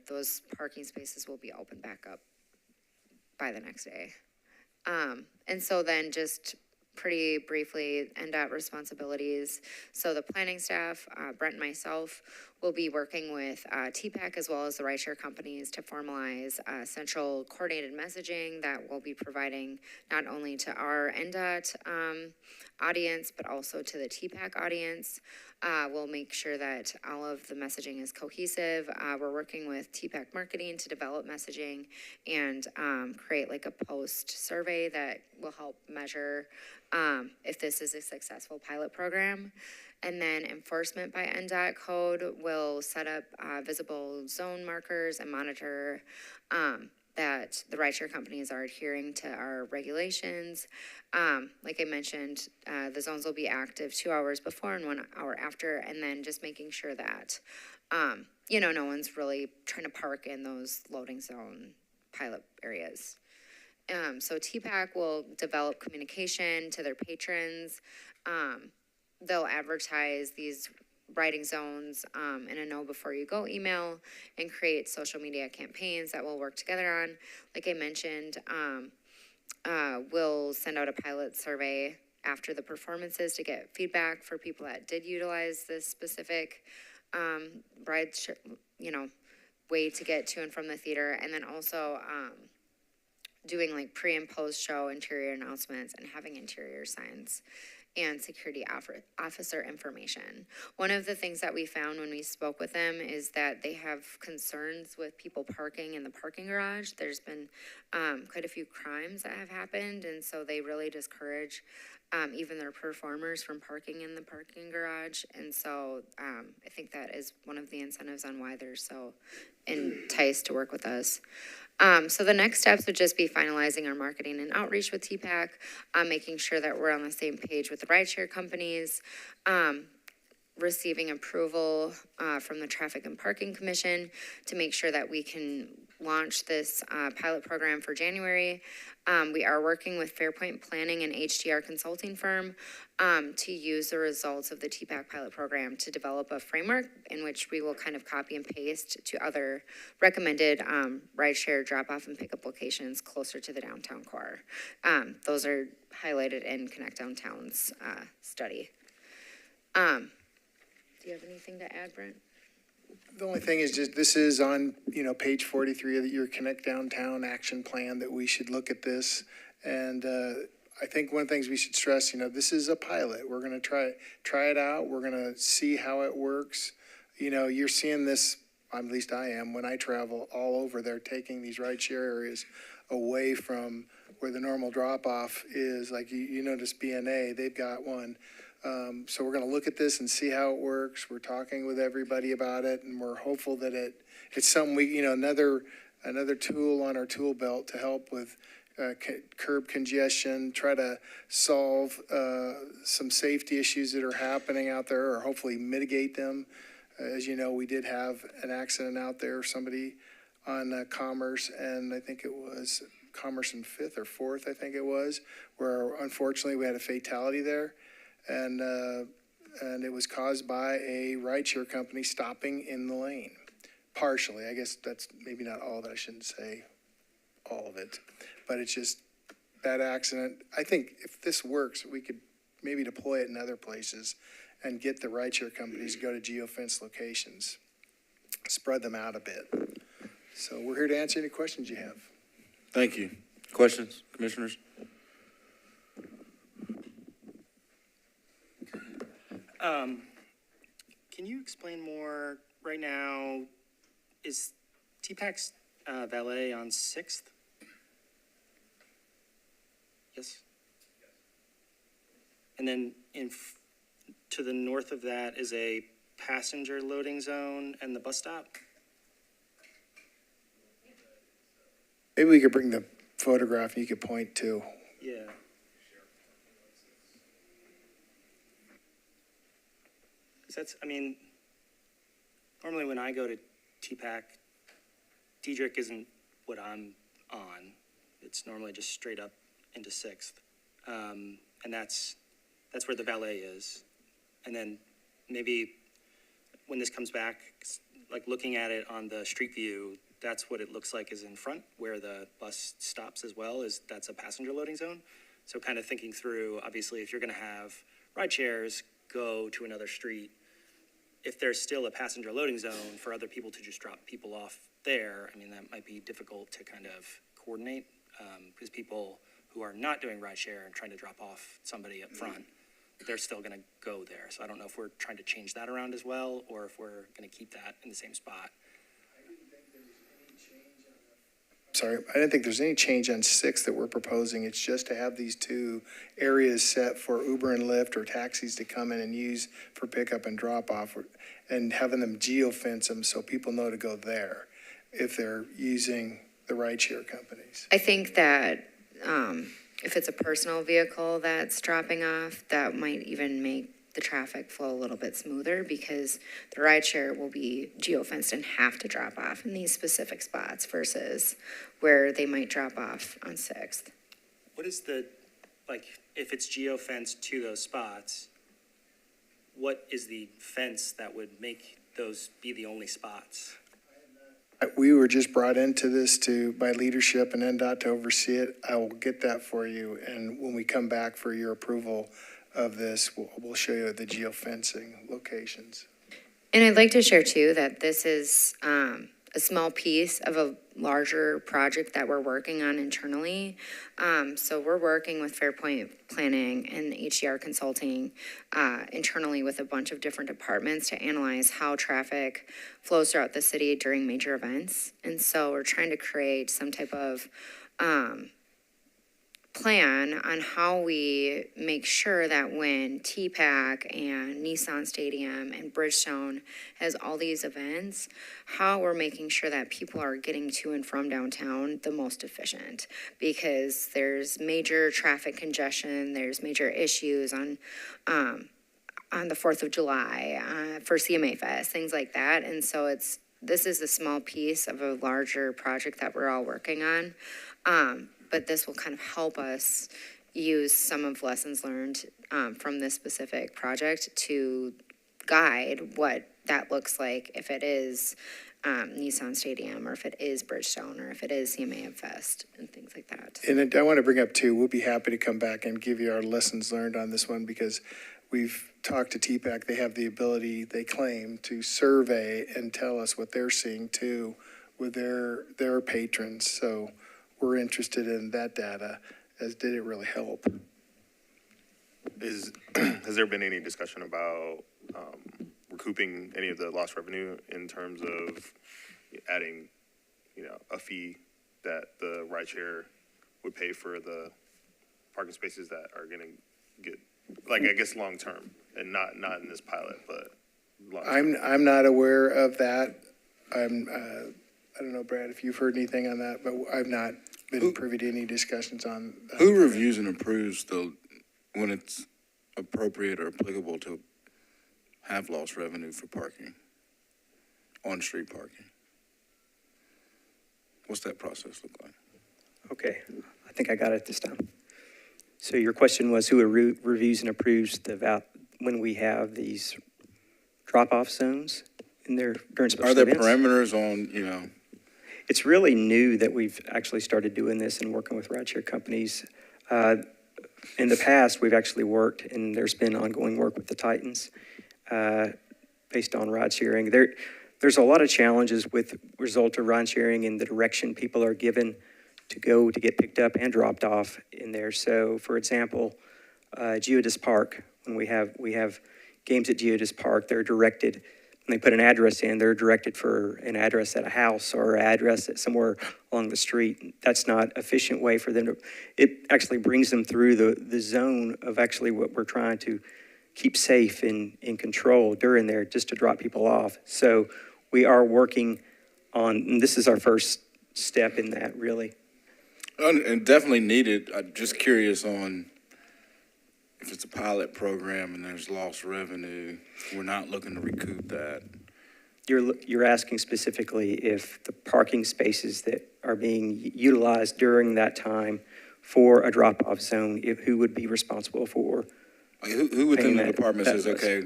those parking spaces will be opened back up by the next day. And so then just pretty briefly, NDOT responsibilities. So the planning staff, Brent and myself, will be working with TPAC as well as the rideshare companies to formalize central coordinated messaging that we'll be providing not only to our NDOT audience, but also to the TPAC audience. We'll make sure that all of the messaging is cohesive. We're working with TPAC marketing to develop messaging and create like a post survey that will help measure if this is a successful pilot program. And then enforcement by NDOT code will set up visible zone markers and monitor that the rideshare companies are adhering to our regulations. Like I mentioned, the zones will be active 2 hours before and 1 hour after, and then just making sure that, no one's really trying to park in those loading zone pilot areas. So TPAC will develop communication to their patrons. They'll advertise these riding zones in a know before you go email and create social media campaigns that we'll work together on. Like I mentioned, we'll send out a pilot survey after the performances to get feedback for people that did utilize this specific way to get to and from the theater, and then also doing like pre and post show interior announcements and having interior signs and security officer information. One of the things that we found when we spoke with them is that they have concerns with people parking in the parking garage. There's been quite a few crimes that have happened, and so they really discourage even their performers from parking in the parking garage. And so I think that is one of the incentives on why they're so enticed to work with us. So the next steps would just be finalizing our marketing and outreach with TPAC, making sure that we're on the same page with the rideshare companies, receiving approval from the Traffic and Parking Commission to make sure that we can launch this pilot program for January. We are working with Fairpoint Planning and HDR Consulting Firm to use the results of the TPAC pilot program to develop a framework in which we will kind of copy and paste to other recommended rideshare drop-off and pickup locations closer to the downtown core. Those are highlighted in Connect Downtown's study. Do you have anything to add, Brent? The only thing is just, this is on, page 43 of your Connect Downtown action plan, that we should look at this. And I think one of the things we should stress, this is a pilot. We're going to try it out. We're going to see how it works. You're seeing this, at least I am, when I travel all over. They're taking these rideshare areas away from where the normal drop-off is. Like you notice BNA, they've got one. So we're going to look at this and see how it works. We're talking with everybody about it, and we're hopeful that it's something we, another tool on our tool belt to help with curb congestion, try to solve some safety issues that are happening out there, or hopefully mitigate them. As you know, we did have an accident out there, somebody on Commerce, and I think it was Commerce and 5th or 4th, I think it was, where unfortunately we had a fatality there. And it was caused by a rideshare company stopping in the lane, partially. I guess that's maybe not all of it. I shouldn't say all of it, but it's just that accident. I think if this works, we could maybe deploy it in other places and get the rideshare companies to go to geofence locations, spread them out a bit. So we're here to answer any questions you have. Thank you. Questions, commissioners? Can you explain more? Right now, is TPAC's valet on 6th? Yes? And then to the north of that is a passenger loading zone and the bus stop? Maybe we could bring the photograph you could point to. Yeah. Normally when I go to TPAC, Diedrich isn't what I'm on. It's normally just straight up into 6th. And that's where the valet is. And then maybe when this comes back, like looking at it on the street view, that's what it looks like is in front, where the bus stops as well, that's a passenger loading zone. So kind of thinking through, obviously, if you're going to have ride shares go to another street, if there's still a passenger loading zone for other people to just drop people off there, that might be difficult to kind of coordinate because people who are not doing rideshare and trying to drop off somebody up front, they're still going to go there. So I don't know if we're trying to change that around as well, or if we're going to keep that in the same spot. Sorry, I didn't think there's any change on 6 that we're proposing. It's just to have these two areas set for Uber and Lyft or taxis to come in and use for pickup and drop off, and having them geofence them so people know to go there if they're using the rideshare companies. I think that if it's a personal vehicle that's dropping off, that might even make the traffic flow a little bit smoother because the rideshare will be geofenced and have to drop off in these specific spots versus where they might drop off on 6th. What is if it's geofenced to those spots, what is the fence that would make those be the only spots? We were just brought into this by leadership and NDOT to oversee it. I will get that for you, and when we come back for your approval of this, we'll show you the geofencing locations. And I'd like to share too that this is a small piece of a larger project that we're working on internally. So we're working with Fairpoint Planning and HDR Consulting internally with a bunch of different departments to analyze how traffic flows throughout the city during major events. And so we're trying to create some type of plan on how we make sure that when TPAC and Nissan Stadium and Bridgestone has all these events, how we're making sure that people are getting to and from downtown the most efficient. Because there's major traffic congestion, there's major issues on the 4th of July, for CMA Fest, things like that. And so this is a small piece of a larger project that we're all working on. But this will kind of help us use some of lessons learned from this specific project to guide what that looks like if it is Nissan Stadium, or if it is Bridgestone, or if it is CMA Fest, and things like that. And I want to bring up too, we'll be happy to come back and give you our lessons learned on this one, because we've talked to TPAC. They have the ability, they claim, to survey and tell us what they're seeing too with their patrons. So we're interested in that data, as did it really help? Has there been any discussion about recouping any of the lost revenue in terms of adding, a fee that the rideshare would pay for the parking spaces that are going to get, like, I guess, long-term, and not in this pilot, but long-term? I'm not aware of that. I don't know, Brad, if you've heard anything on that, but I've not been privy to any discussions on that. Who reviews and approves when it's appropriate or applicable to have lost revenue for parking, on-street parking? What's that process look like? Okay, I think I got it this time. So your question was who reviews and approves when we have these drop-off zones in there during special events? Are there parameters on, It's really new that we've actually started doing this and working with rideshare companies. In the past, we've actually worked, and there's been ongoing work with the Titans based on ride sharing. There's a lot of challenges with result of ride sharing and the direction people are given to go to get picked up and dropped off in there. So, for example, Geodis Park, when we have games at Geodis Park, they're directed. When they put an address in, they're directed for an address at a house or an address at somewhere along the street. That's not an efficient way for them to, it actually brings them through the zone of actually what we're trying to keep safe and in control during there, just to drop people off. So we are working on, and this is our first step in that, really. And definitely needed. I'm just curious on if it's a pilot program and there's lost revenue, we're not looking to recoup that. You're asking specifically if the parking spaces that are being utilized during that time for a drop-off zone, who would be responsible for? Like who within the department says, that okay,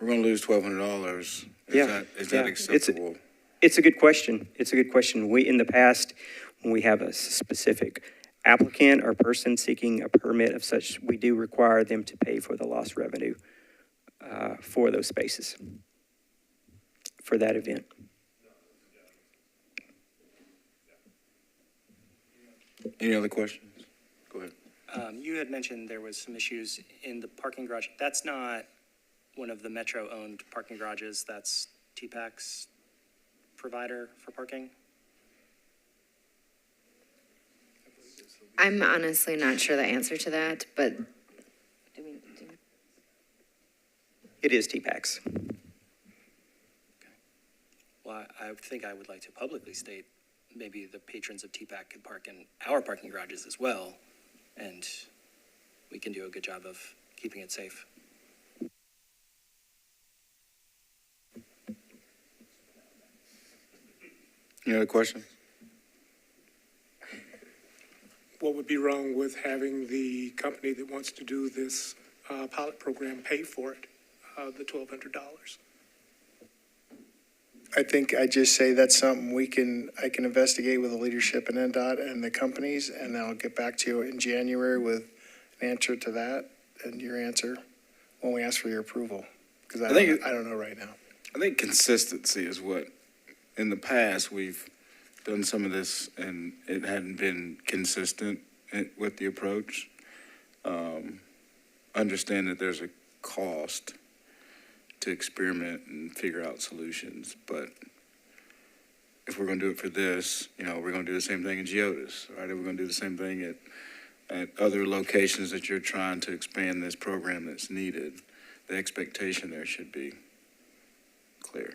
we're going to lose $1,200? Is that acceptable? It's a good question. It's a good question. We, in the past, when we have a specific applicant or person seeking a permit of such, we do require them to pay for the lost revenue for those spaces for that event. Any other questions? Go ahead. You had mentioned there was some issues in the parking garage. That's not one of the Metro-owned parking garages. That's TPAC's provider for parking? I'm honestly not sure the answer to that, but It is TPAC's. Well, I think I would like to publicly state maybe the patrons of TPAC could park in our parking garages as well, and we can do a good job of keeping it safe. Any other questions? What would be wrong with having the company that wants to do this pilot program pay for it, the $1,200? I think I just say that's something I can investigate with the leadership in NDOT and the companies, and I'll get back to you in January with an answer to that and your answer when we ask for your approval, because I don't know right now. I think consistency is what, in the past, we've done some of this and it hadn't been consistent with the approach. Understand that there's a cost to experiment and figure out solutions, but if we're going to do it for this, we're going to do the same thing in Geodis, right? We're going to do the same thing at at other locations that you're trying to expand this program that's needed, the expectation there should be clear.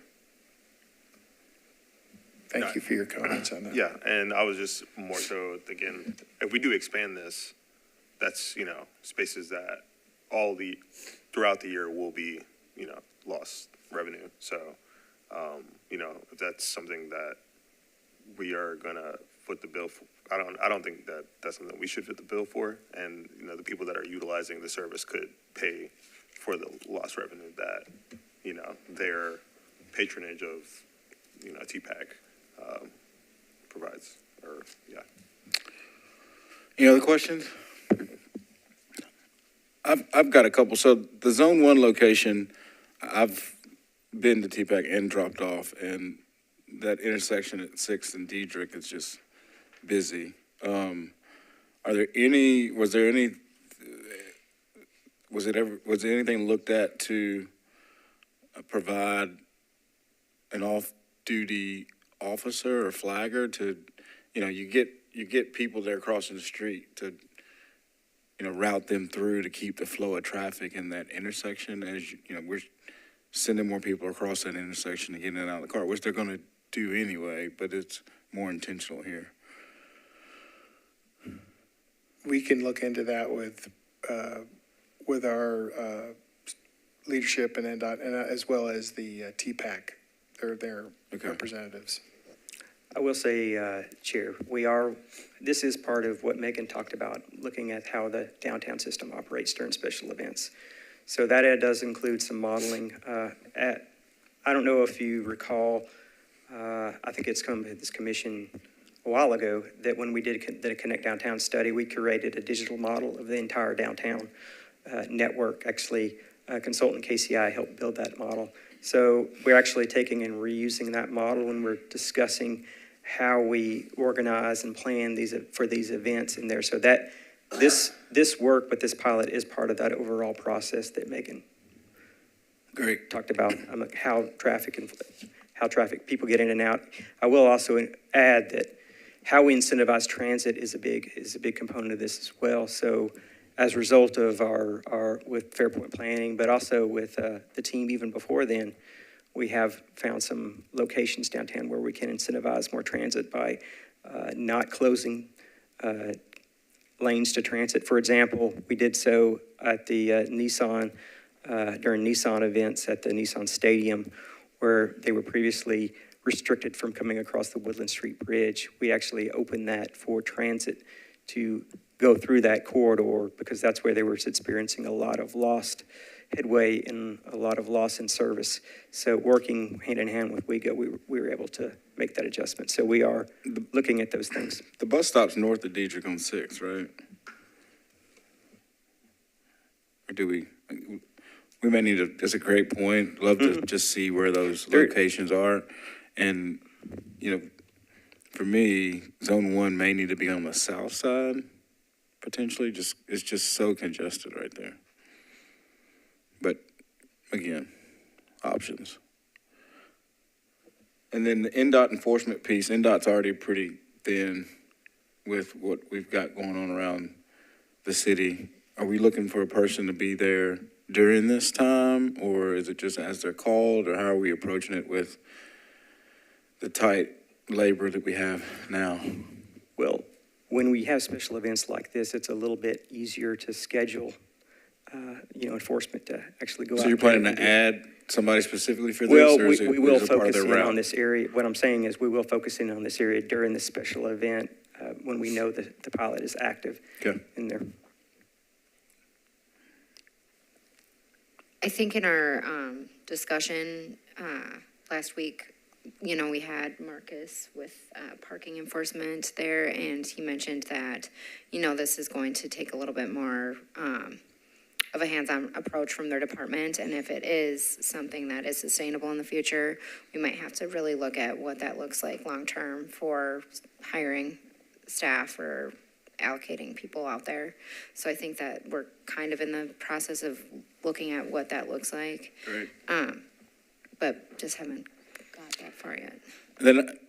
Thank you for your comments on that. Yeah, and I was just more so thinking, if we do expand this, that's, spaces that throughout the year will be, lost revenue. So, if that's something that we are gonna foot the bill for, I don't think that that's something we should fit the bill for. And, the people that are utilizing the service could pay for the lost revenue that, their patronage of, TPAC provides, or, yeah. Any other questions? I've got a couple. So the Zone 1 location, I've been to TPAC and dropped off, and that intersection at 6th and Diedrich is just busy. Was there anything looked at to provide an off-duty officer or flagger to, you get people there crossing the street to, route them through to keep the flow of traffic in that intersection as, we're sending more people across that intersection and getting in and out of the car, which they're going to do anyway, but it's more intentional here. We can look into that with our leadership and NDOT, and as well as the TPAC, their representatives. I will say, Chair, this is part of what Megan talked about, looking at how the downtown system operates during special events. So that does include some modeling. I don't know if you recall, I think it's come to this commission a while ago, that when we did the Connect Downtown study, we curated a digital model of the entire downtown network. Actually, consultant KCI helped build that model. So we're actually taking and reusing that model when we're discussing how we organize and plan for these events in there. So that this work with this pilot is part of that overall process that Megan talked about, how traffic people get in and out. I will also add that how we incentivize transit is a big component of this as well. So as a result of our with Fairpoint Planning, but also with the team even before then, we have found some locations downtown where we can incentivize more transit by not closing lanes to transit. For example, we did so at the Nissan, during Nissan events at the Nissan Stadium, where they were previously restricted from coming across the Woodland Street Bridge. We actually opened that for transit to go through that corridor because that's where they were experiencing a lot of lost headway and a lot of loss in service. So working hand in hand with WEGA, we were able to make that adjustment. So we are looking at those things. The bus stop's north of Diedrich on 6th, right? Or do we may need to, that's a great point. Love to just see where those locations are. And, for me, Zone 1 may need to be on the south side, potentially. It's just so congested right there. But, again, options. And then the NDOT enforcement piece, NDOT's already pretty thin with what we've got going on around the city. Are we looking for a person to be there during this time, or is it just as they're called, or how are we approaching it with the tight labor that we have now? Well, when we have special events like this, it's a little bit easier to schedule, enforcement to actually go out. So you're planning to add somebody specifically for this? Well, or is we will focus in route? on this area. What I'm saying is we will focus in on this area during this special event when we know that the pilot is active in there. I think in our discussion last week, we had Marcus with parking enforcement there, and he mentioned that, this is going to take a little bit more of a hands-on approach from their department, and if it is something that is sustainable in the future, we might have to really look at what that looks like long-term for hiring staff or allocating people out there. So I think that we're kind of in the process of looking at what that looks like. Great. But just haven't got that far yet. Then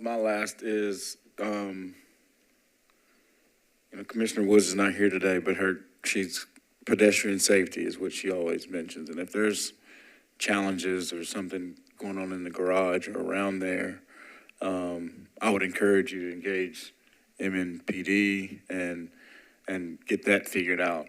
my last is Commissioner Woods is not here today, but she's pedestrian safety is what she always mentions. And if there's challenges or something going on in the garage or around there, I would encourage you to engage MNPD and get that figured out,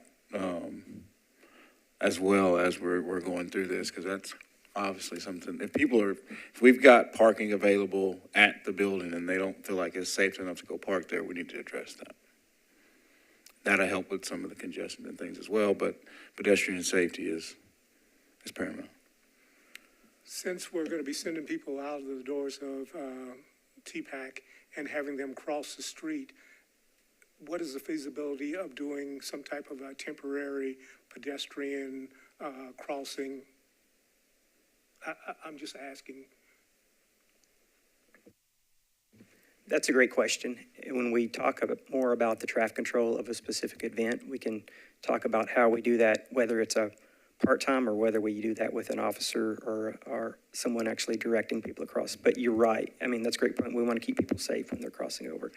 as well as we're going through this, because that's obviously something, if we've got parking available at the building and they don't feel like it's safe enough to go park there, we need to address that. That'll help with some of the congestion and things as well, but pedestrian safety is paramount. Since we're going to be sending people out of the doors of TPAC and having them cross the street, what is the feasibility of doing some type of a temporary pedestrian crossing? I'm just asking. That's a great question. And when we talk more about the traffic control of a specific event, we can talk about how we do that, whether it's a part-time or whether we do that with an officer or someone actually directing people across. But you're right. I mean, that's a great point. We want to keep people safe when they're crossing over.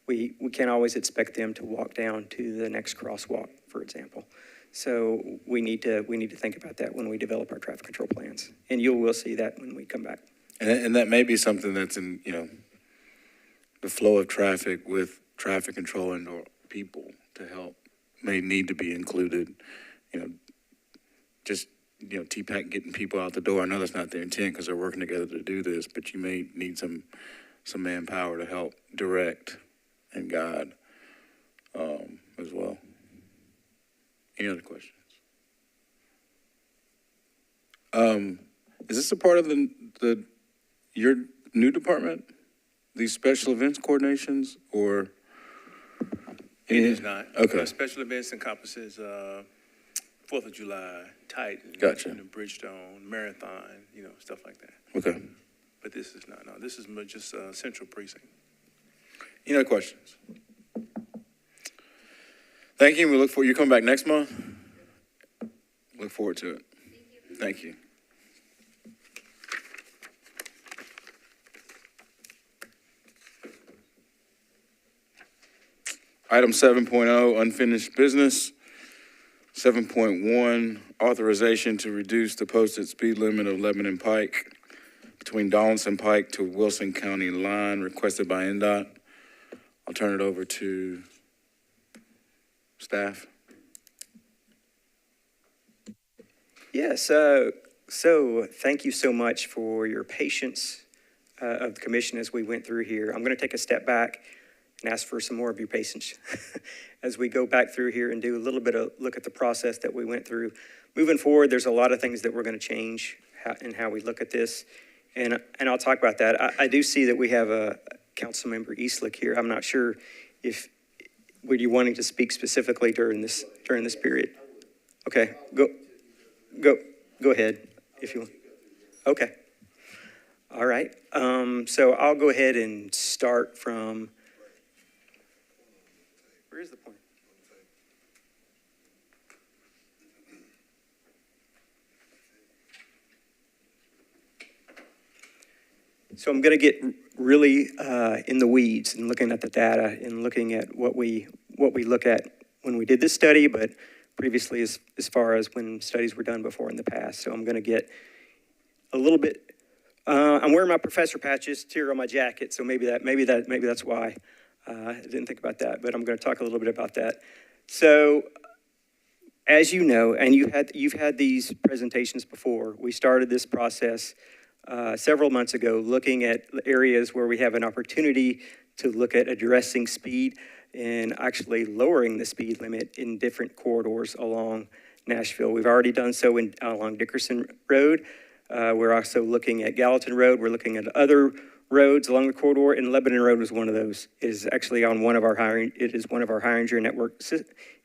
We can't always expect them to walk down to the next crosswalk, for example. So we need to think about that when we develop our traffic control plans. And you will see that when we come back. And that may be something that's in, the flow of traffic with traffic control and or people to help may need to be included, TPAC getting people out the door. I know that's not their intent because they're working together to do this, but you may need some manpower to help direct and guide as well. Any other questions? Is this a part of your new department? These special events coordinations, or? It is not. Okay. Special events encompasses 4th of July, Titan, Gotcha. and the Bridgestone, Marathon, stuff like that. Okay. But this is not. No, this is just Central Precinct. Any other questions? Thank you. We look forward. You come back next month? Look forward to it. Thank you. Item 7.0, unfinished business. 7.1, authorization to reduce the posted speed limit of Lebanon Pike between Donaldson Pike to Wilson County line, requested by NDOT. I'll turn it over to staff. Yes, so thank you so much for your patience of the commission as we went through here. I'm going to take a step back and ask for some more of your patience as we go back through here and do a little bit of look at the process that we went through. Moving forward, there's a lot of things that we're going to change in how we look at this, and I'll talk about that. I do see that we have a council member Eastlick here. I'm not sure if were you wanting to speak specifically during this period. Okay, go ahead if you want. Okay, all right. So I'll go ahead and start from. Where is the point? So I'm going to get really in the weeds and looking at the data and looking at what we look at when we did this study, but previously as far as when studies were done before in the past. So I'm going to get a little bit. I'm wearing my professor patches here on my jacket, so maybe that's why. I didn't think about that, but I'm going to talk a little bit about that. So, as you know, and you've had these presentations before, we started this process several months ago looking at areas where we have an opportunity to look at addressing speed and actually lowering the speed limit in different corridors along Nashville. We've already done so along Dickerson Road. We're also looking at Gallatin Road. We're looking at other roads along the corridor, and Lebanon Road is one of those. It is actually on one of our Higher network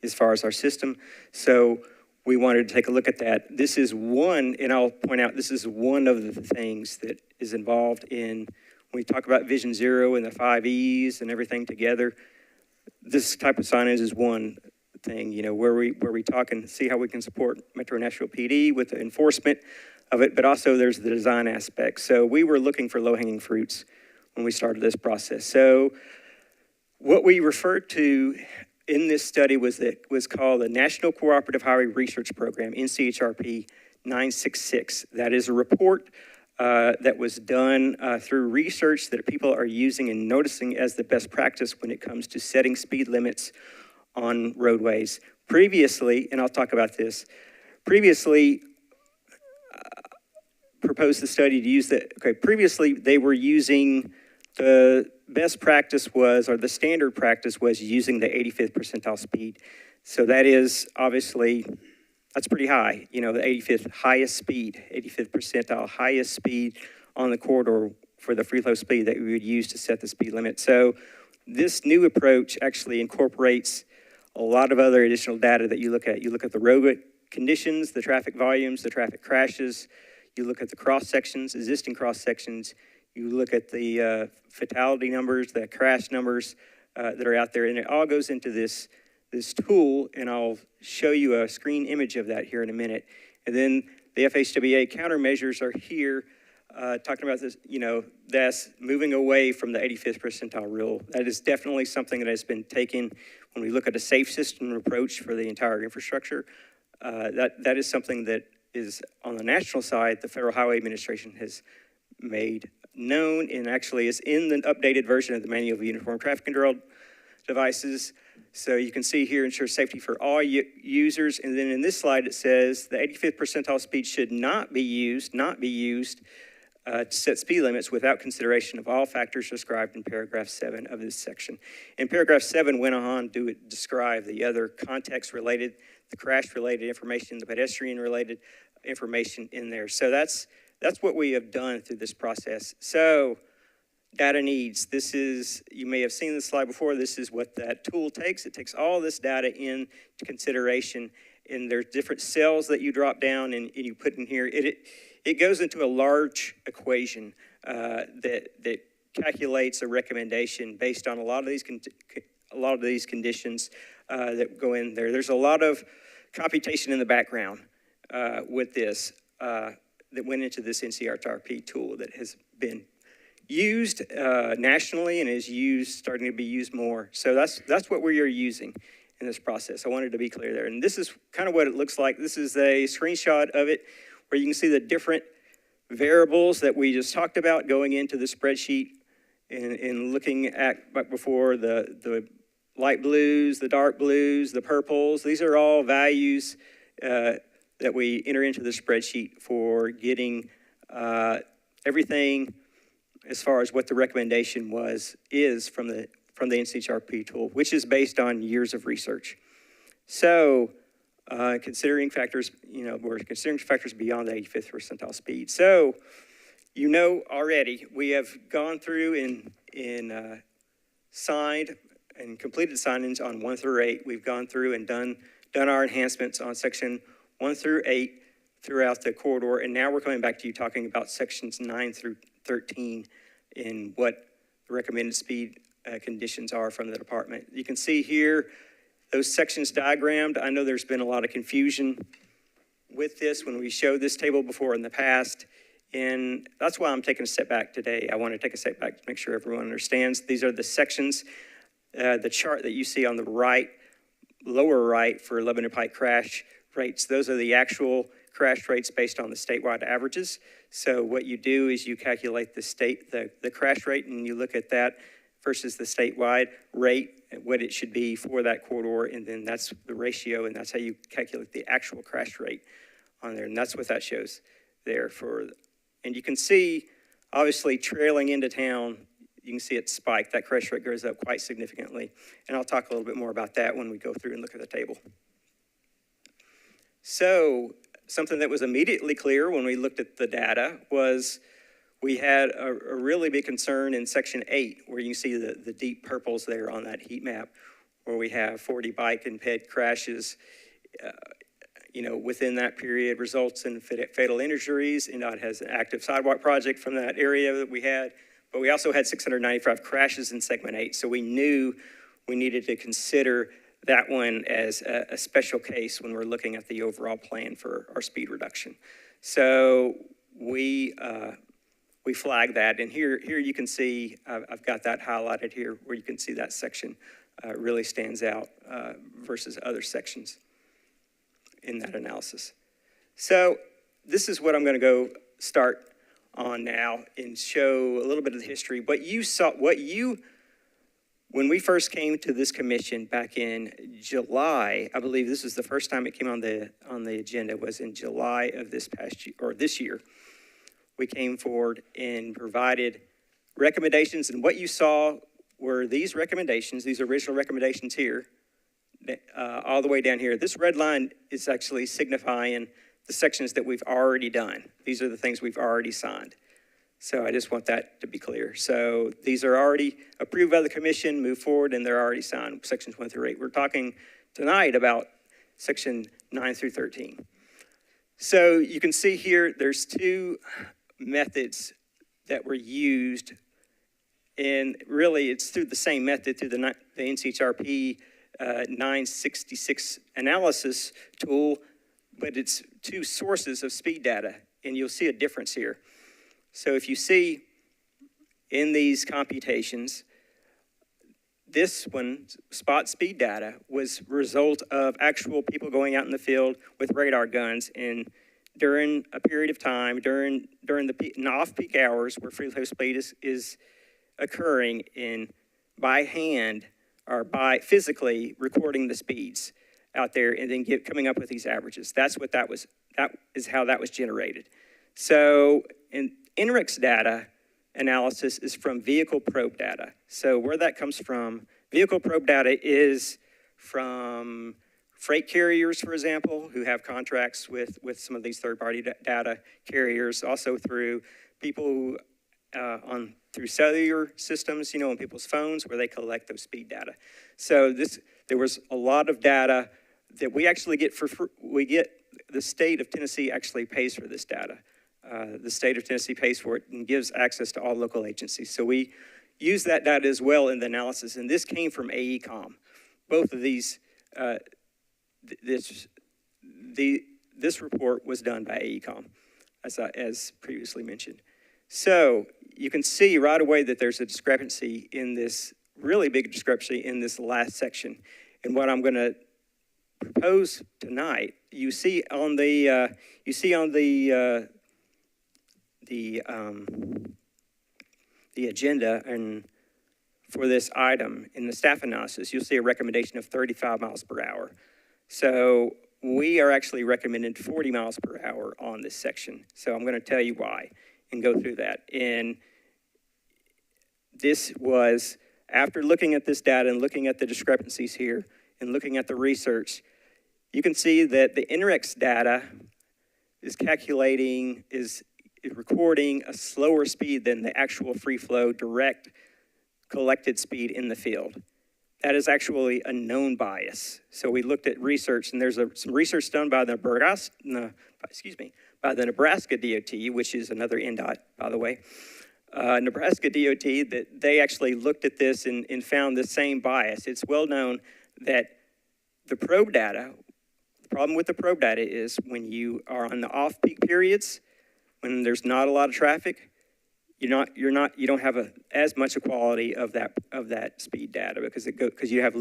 as far as our system. So we wanted to take a look at that. This is one, and I'll point out, this is one of the things that is involved in, when we talk about Vision Zero and the 5 E's and everything together, this type of signage is one thing, where we talk and see how we can support Metro Nashville PD with the enforcement of it, but also there's the design aspect. So we were looking for low-hanging fruits when we started this process. So what we referred to in this study was called the National Cooperative Highway Research Program, NCHRP 966. That is a report that was done through research that people are using and noticing as the best practice when it comes to setting speed limits on roadways. Previously, and I'll talk about this, proposed the study to use previously they were using the best practice was, or the standard practice was using the 85th percentile speed. So that is obviously, that's pretty high, the 85th highest speed, 85th percentile highest speed on the corridor for the free flow speed that we would use to set the speed limit. So this new approach actually incorporates a lot of other additional data that you look at. You look at the road conditions, the traffic volumes, the traffic crashes. You look at the cross sections, existing cross sections. You look at the fatality numbers, the crash numbers that are out there, and it all goes into this tool, and I'll show you a screen image of that here in a minute. And then the FHWA countermeasures are here, talking about this, that's moving away from the 85th percentile rule. That is definitely something that has been taken when we look at a safe system approach for the entire infrastructure. That is something that is on the national side, the Federal Highway Administration has made known and actually is in the updated version of the Manual of Uniform Traffic Control Devices. So you can see here, ensure safety for all users. And then in this slide, it says the 85th percentile speed should not be used to set speed limits without consideration of all factors described in paragraph 7 of this section. And paragraph 7 went on to describe the other context-related, the crash-related information, the pedestrian-related information in there. So that's what we have done through this process. So data needs, this is, you may have seen this slide before, this is what that tool takes. It takes all this data into consideration, and there's different cells that you drop down and you put in here. It goes into a large equation that calculates a recommendation based on a lot of these conditions that go in there. There's a lot of computation in the background with this that went into this NCHRP tool that has been used nationally and is starting to be used more. So that's what we are using in this process. I wanted to be clear there. And this is kind of what it looks like. This is a screenshot of it where you can see the different variables that we just talked about going into the spreadsheet and looking at back before the light blues, the dark blues, the purples. These are all values that we enter into the spreadsheet for getting everything as far as what the recommendation is from the NCHRP tool, which is based on years of research. So considering factors, we're considering factors beyond the 85th percentile speed. So, already, we have gone through and signed and completed signings on 1 through 8. We've gone through and done our enhancements on section 1 through 8 throughout the corridor, and now we're coming back to you talking about sections 9 through 13 and what the recommended speed conditions are from the department. You can see here those sections diagrammed. I know there's been a lot of confusion with this when we showed this table before in the past, and that's why I'm taking a step back today. I want to take a step back to make sure everyone understands. These are the sections, the chart that you see on the right, lower right for Lebanon Pike crash rates. Those are the actual crash rates based on the statewide averages. So what you do is you calculate the crash rate, and you look at that versus the statewide rate, what it should be for that corridor, and then that's the ratio, and that's how you calculate the actual crash rate on there, and that's what that shows there and you can see, obviously, trailing into town, you can see it spike. That crash rate goes up quite significantly, and I'll talk a little bit more about that when we go through and look at the table. So something that was immediately clear when we looked at the data was we had a really big concern in section 8, where you can see the deep purples there on that heat map, where we have 40 bike and ped crashes, within that period, results in fatal injuries. NDOT has an active sidewalk project from that area that we had, but we also had 695 crashes in segment 8. So we knew we needed to consider that one as a special case when we're looking at the overall plan for our speed reduction. So we we flag that. And here you can see, I've got that highlighted here where you can see that section really stands out versus other sections in that analysis. So this is what I'm going to go start on now and show a little bit of the history. When we first came to this commission back in July, I believe this was the first time it came on the agenda, was in July of this past year, or this year. We came forward and provided recommendations, and what you saw were these recommendations, these original recommendations here, all the way down here. This red line is actually signifying the sections that we've already done. These are the things we've already signed. So I just want that to be clear. So these are already approved by the commission, move forward, and they're already signed, sections 1 through 8. We're talking tonight about section 9 through 13. So you can see here, there's two methods that were used, and really it's through the same method, through the NCHRP 966 analysis tool, but it's two sources of speed data, and you'll see a difference here. So if you see in these computations, this one, spot speed data, was a result of actual people going out in the field with radar guns and during a period of time, during the off-peak hours where free flow speed is occurring, in by hand or by physically recording the speeds out there and then coming up with these averages. That is how that was generated. So in INRIX data analysis is from vehicle probe data. So where that comes from, vehicle probe data is from freight carriers, for example, who have contracts with some of these third-party data carriers, also through people who, through cellular systems, on people's phones where they collect those speed data. So there was a lot of data that we actually get the state of Tennessee actually pays for this data. The state of Tennessee pays for it and gives access to all local agencies. So we use that data as well in the analysis, and this came from AECOM. Both of these, this report was done by AECOM, as previously mentioned. So you can see right away that there's a discrepancy in this, really big discrepancy in this last section. And what I'm going to propose tonight, you see on the agenda and for this item in the staff analysis, you'll see a recommendation of 35 miles per hour. So we are actually recommending 40 miles per hour on this section. So I'm going to tell you why and go through that. And this was, after looking at this data and looking at the discrepancies here and looking at the research, you can see that the INRIX data is recording a slower speed than the actual free flow direct collected speed in the field. That is actually a known bias. So we looked at research, and there's some research done by the Nebraska DOT, which is another NDOT, by the way. Nebraska DOT, that they actually looked at this and found the same bias. It's well known that the probe data, the problem with the probe data is when you are on the off-peak periods, when there's not a lot of traffic, you don't have as much a quality of that speed data because you have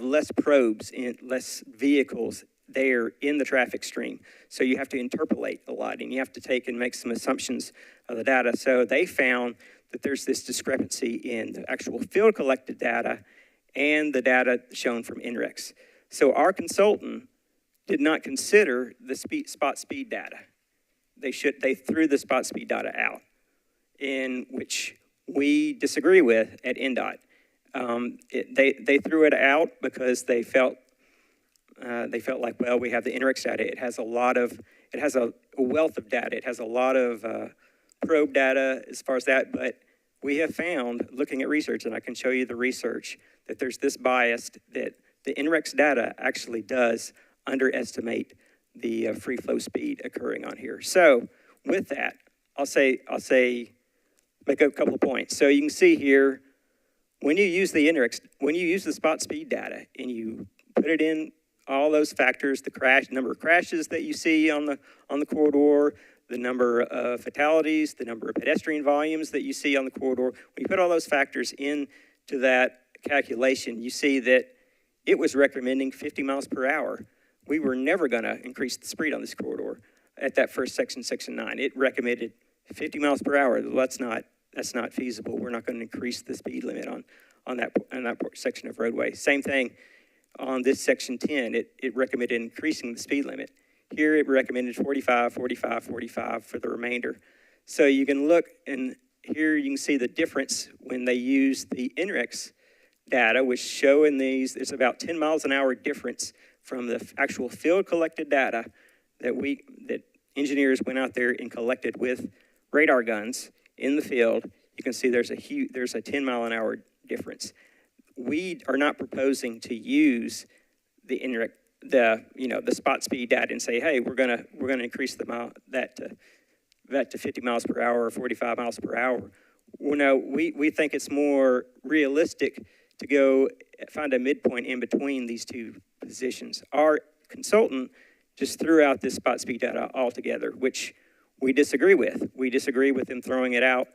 less probes and less vehicles there in the traffic stream. So you have to interpolate a lot, and you have to take and make some assumptions of the data. So they found that there's this discrepancy in the actual field collected data and the data shown from INRIX. So our consultant did not consider the spot speed data. They threw the spot speed data out, in which we disagree with at NDOT. They threw it out because they felt like, well, we have the INRIX data. It has a wealth of data. It has a lot of probe data as far as that, but we have found, looking at research, and I can show you the research, that there's this bias that the INRIX data actually does underestimate the free flow speed occurring on here. So with that, I'll make a couple of points. So you can see here, when you use the spot speed data and you put it in all those factors, the number of crashes that you see on the corridor, the number of fatalities, the number of pedestrian volumes that you see on the corridor. When you put all those factors into that calculation, you see that it was recommending 50 miles per hour. We were never going to increase the speed on this corridor at that first section 9. It recommended 50 miles per hour. Well, that's not feasible. We're not going to increase the speed limit on that section of roadway. Same thing on this section 10. It recommended increasing the speed limit. Here it recommended 45, 45, 45 for the remainder. So you can look, and here you can see the difference when they use the NREX data, which show in these, there's about 10 miles an hour difference from the actual field collected data that engineers went out there and collected with radar guns in the field. You can see there's a 10 mile an hour difference. We are not proposing to use the NREX, the spot speed data and say, hey, we're gonna increase that to 50 miles per hour or 45 miles per hour. Well, no, we think it's more realistic to go find a midpoint in between these two positions. Our consultant just threw out this spot speed data altogether, which we disagree with. We disagree with them throwing it out.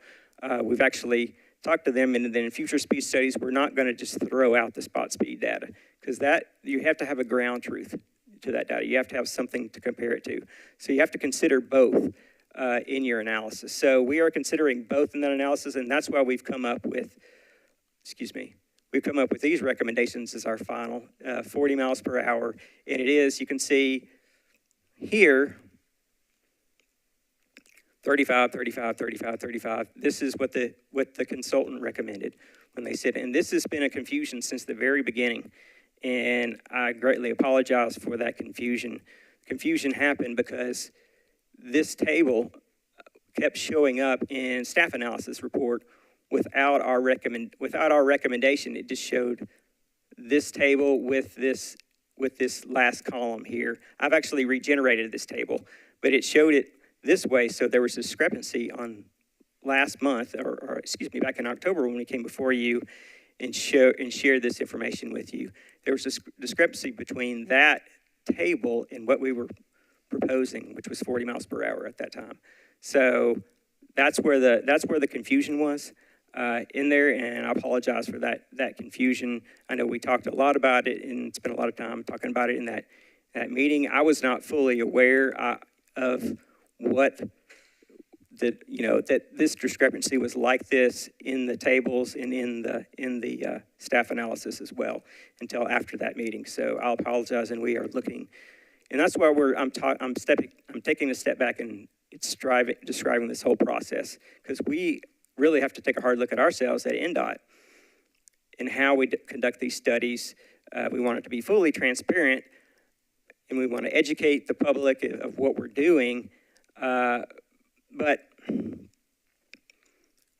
We've actually talked to them, and then in future speed studies, we're not going to just throw out the spot speed data, because that, you have to have a ground truth to that data. You have to have something to compare it to. So you have to consider both in your analysis. So we are considering both in that analysis, and that's why we've come up with, we've come up with these recommendations as our final 40 miles per hour. And it is, you can see here, 35, 35, 35, 35. This is what the consultant recommended when they said, and this has been a confusion since the very beginning. And I greatly apologize for that confusion. Confusion happened because this table kept showing up in staff analysis report without our recommendation. It just showed this table with this last column here. I've actually regenerated this table, but it showed it this way, so there was a discrepancy on last month, or excuse me, back in October when we came before you and shared this information with you. There was a discrepancy between that table and what we were proposing, which was 40 miles per hour at that time. So that's where the confusion was in there, and I apologize for that confusion. I know we talked a lot about it and spent a lot of time talking about it in that meeting. I was not fully aware of what that this discrepancy was like this in the tables and in the staff analysis as well until after that meeting. So I'll apologize, and we are looking, and that's why I'm taking a step back and describing this whole process, because we really have to take a hard look at ourselves at NDOT and how we conduct these studies. We want it to be fully transparent, and we want to educate the public of what we're doing. But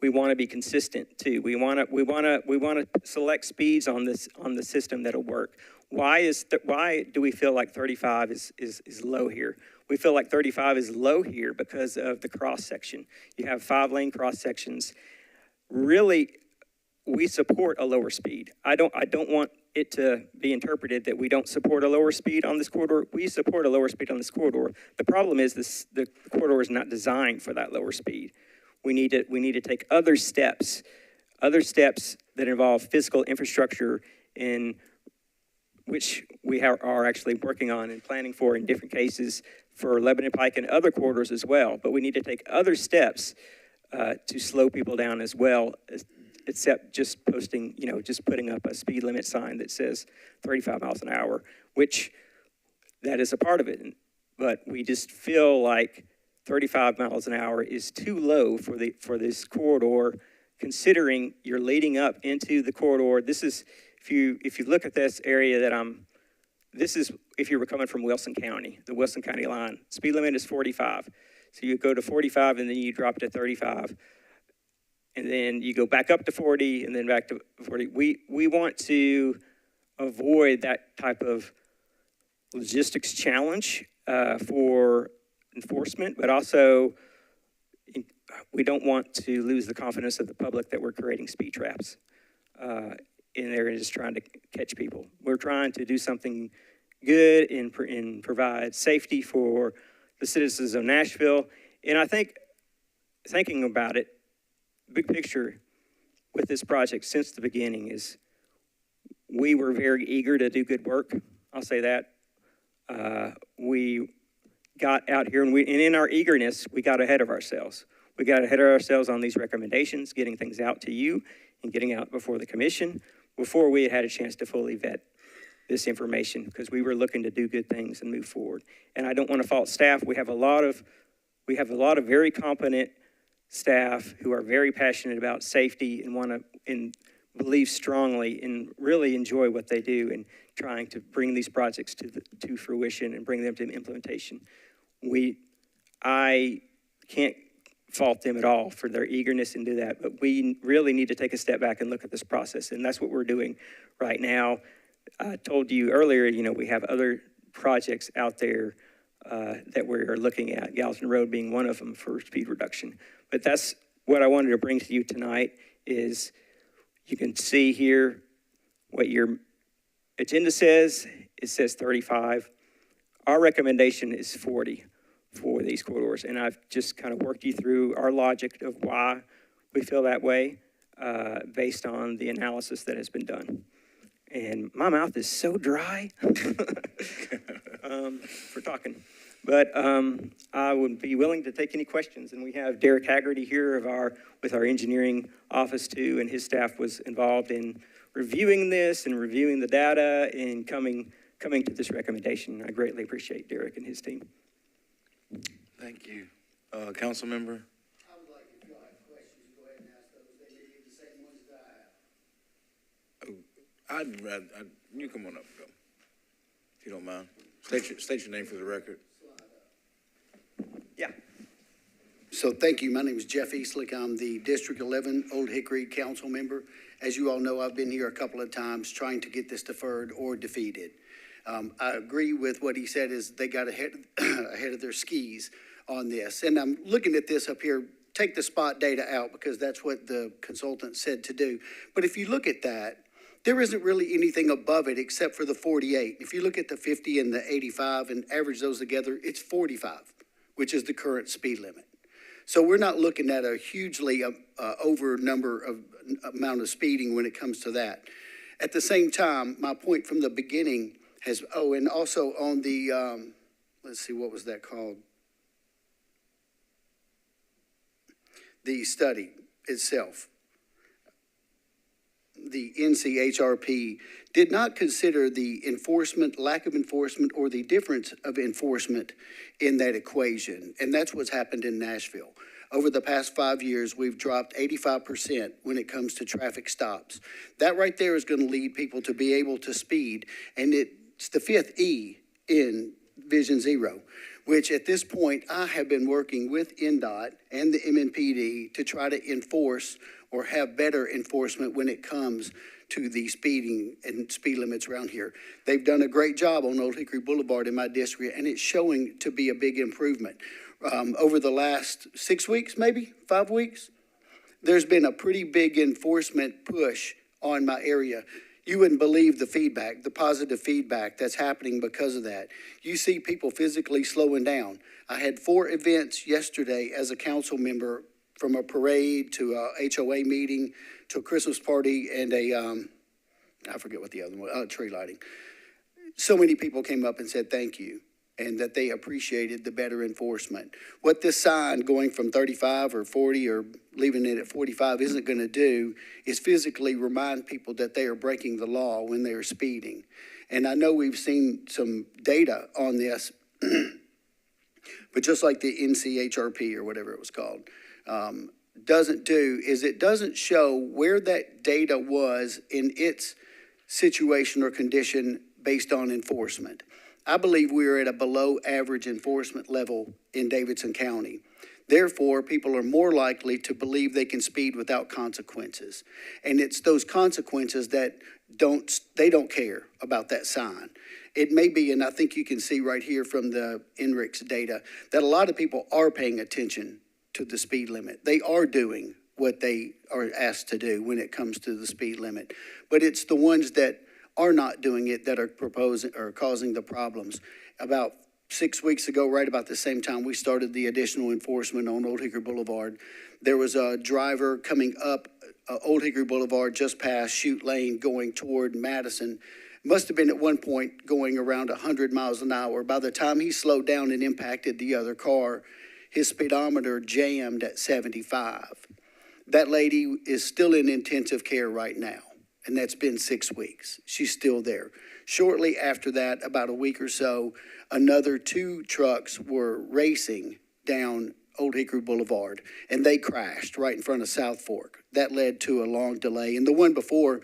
we want to be consistent too. We want to select speeds on the system that'll work. Why do we feel like 35 is low here? We feel like 35 is low here because of the cross section. You have 5-lane cross sections. Really, we support a lower speed. I don't want it to be interpreted that we don't support a lower speed on this corridor. We support a lower speed on this corridor. The problem is the corridor is not designed for that lower speed. We need to take other steps that involve physical infrastructure, in which we are actually working on and planning for in different cases for Lebanon Pike and other corridors as well. But we need to take other steps to slow people down as well, except just just putting up a speed limit sign that says 35 miles an hour, which that is a part of it. But we just feel like 35 miles an hour is too low for this corridor, considering you're leading up into the corridor. This is, if you look at this area this is if you were coming from Wilson County, the Wilson County line. Speed limit is 45. So you go to 45 and then you drop to 35. And then you go back up to 40 and then back to 40. We want to avoid that type of logistics challenge for enforcement, but also we don't want to lose the confidence of the public that we're creating speed traps in there and just trying to catch people. We're trying to do something good and provide safety for the citizens of Nashville And I think, thinking about it, big picture with this project since the beginning is we were very eager to do good work. I'll say that. We got out here and in our eagerness, we got ahead of ourselves. We got ahead of ourselves on these recommendations, getting things out to you and getting out before the commission before we had a chance to fully vet this information, because we were looking to do good things and move forward. And I don't want to fault staff. We have a lot of very competent staff who are very passionate about safety and believe strongly and really enjoy what they do and trying to bring these projects to fruition and bring them to implementation. I can't fault them at all for their eagerness and do that, but we really need to take a step back and look at this process, and that's what we're doing right now. I told you earlier, we have other projects out there that we're looking at, Gallatin Road being one of them for speed reduction. But that's what I wanted to bring to you tonight is you can see here what your agenda says. It says 35. Our recommendation is 40 for these corridors. And I've just kind of worked you through our logic of why we feel that way based on the analysis that has been done. And my mouth is so dry for talking. But I would be willing to take any questions. And we have Derek Haggerty here with our engineering office too, and his staff was involved in reviewing this and reviewing the data and coming to this recommendation. I greatly appreciate Derek and his team. Thank you. Council member? I would like, if y'all have questions, go ahead and ask those. They may be the same ones that I have. I'd rather, you come on up, go. If you don't mind. State your name for the record. Yeah. So thank you. My name is Jeff Eastlick. I'm the District 11 Old Hickory Council member. As you all know, I've been here a couple of times trying to get this deferred or defeated. I agree with what he said is they got ahead of their skis on this. And I'm looking at this up here, take the spot data out because that's what the consultant said to do. But if you look at that, there isn't really anything above it except for the 48. If you look at the 50 and the 85 and average those together, it's 45, which is the current speed limit. So we're not looking at a hugely over amount of speeding when it comes to that. At the same time, my point from the beginning has, and also on the, let's see, what was that called? The study itself. The NCHRP did not consider the enforcement, lack of enforcement, or the difference of enforcement in that equation. And that's what's happened in Nashville. Over the past 5 years, we've dropped 85% when it comes to traffic stops. That right there is going to lead people to be able to speed. And it's the 5th E in Vision Zero, which at this point, I have been working with NDOT and the MNPD to try to enforce or have better enforcement when it comes to the speeding and speed limits around here. They've done a great job on Old Hickory Boulevard in my district, and it's showing to be a big improvement. Over the last 6 weeks, maybe 5 weeks, there's been a pretty big enforcement push on my area. You wouldn't believe the feedback, the positive feedback that's happening because of that. You see people physically slowing down. I had 4 events yesterday as a council member, from a parade to a HOA meeting to a Christmas party and I forget what the other one, tree lighting. So many people came up and said thank you and that they appreciated the better enforcement. What this sign going from 35 or 40 or leaving it at 45 isn't going to do is physically remind people that they are breaking the law when they are speeding. And I know we've seen some data on this, but just like the NCHRP or whatever it was called, doesn't do is it doesn't show where that data was in its situation or condition based on enforcement. I believe we are at a below average enforcement level in Davidson County. Therefore, people are more likely to believe they can speed without consequences. And it's those consequences that they don't care about that sign. It may be, and I think you can see right here from the NRICS data, that a lot of people are paying attention to the speed limit. They are doing what they are asked to do when it comes to the speed limit. But it's the ones that are not doing it that are causing the problems. About 6 weeks ago, right about the same time we started the additional enforcement on Old Hickory Boulevard, there was a driver coming up Old Hickory Boulevard just past Chute Lane going toward Madison. Must have been at one point going around 100 miles an hour. By the time he slowed down and impacted the other car, his speedometer jammed at 75. That lady is still in intensive care right now, and that's been 6 weeks. She's still there. Shortly after that, about a week or so, another 2 trucks were racing down Old Hickory Boulevard, and they crashed right in front of South Fork. That led to a long delay. And the one before,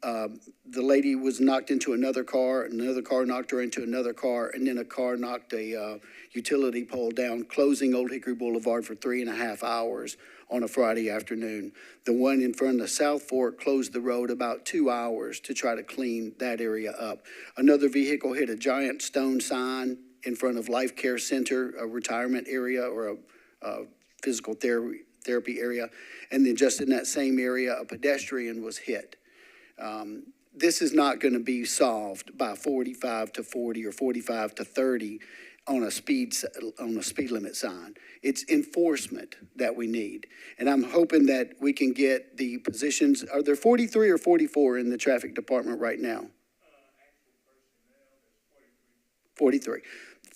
the lady was knocked into another car knocked her into another car, and then a car knocked a utility pole down, closing Old Hickory Boulevard for 3.5 hours on a Friday afternoon. The one in front of South Fork closed the road about 2 hours to try to clean that area up. Another vehicle hit a giant stone sign in front of Life Care Center, a retirement area or a physical therapy area. And then just in that same area, a pedestrian was hit. This is not going to be solved by 45 to 40 or 45 to 30 on a speed limit sign. It's enforcement that we need. And I'm hoping that we can get the positions, are there 43 or 44 in the traffic department right now? 43.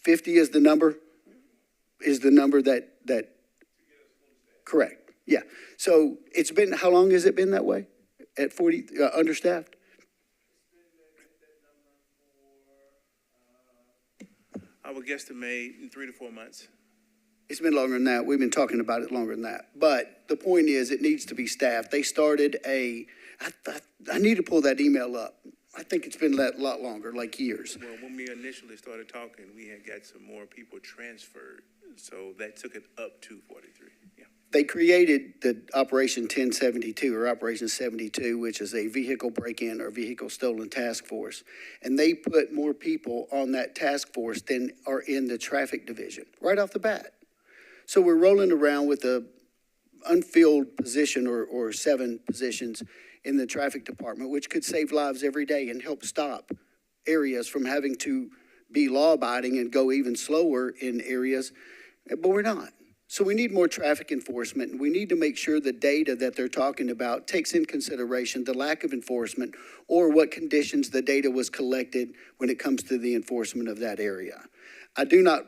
50 is the number? Is the number that correct? Yeah. So it's been, how long has it been that way? At 40, understaffed? I would guesstimate in 3 to 4 months. It's been longer than that. We've been talking about it longer than that. But the point is, it needs to be staffed. They started I need to pull that email up. I think it's been a lot longer, like years. Well, when we initially started talking, we had got some more people transferred, so that took it up to 43, yeah. They created the Operation 1072 or Operation 72, which is a vehicle break-in or vehicle stolen task force. And they put more people on that task force than are in the traffic division, right off the bat. So we're rolling around with a unfilled position or 7 positions in the traffic department, which could save lives every day and help stop areas from having to be law-abiding and go even slower in areas, but we're not. So we need more traffic enforcement, and we need to make sure the data that they're talking about takes in consideration the lack of enforcement or what conditions the data was collected when it comes to the enforcement of that area. I do not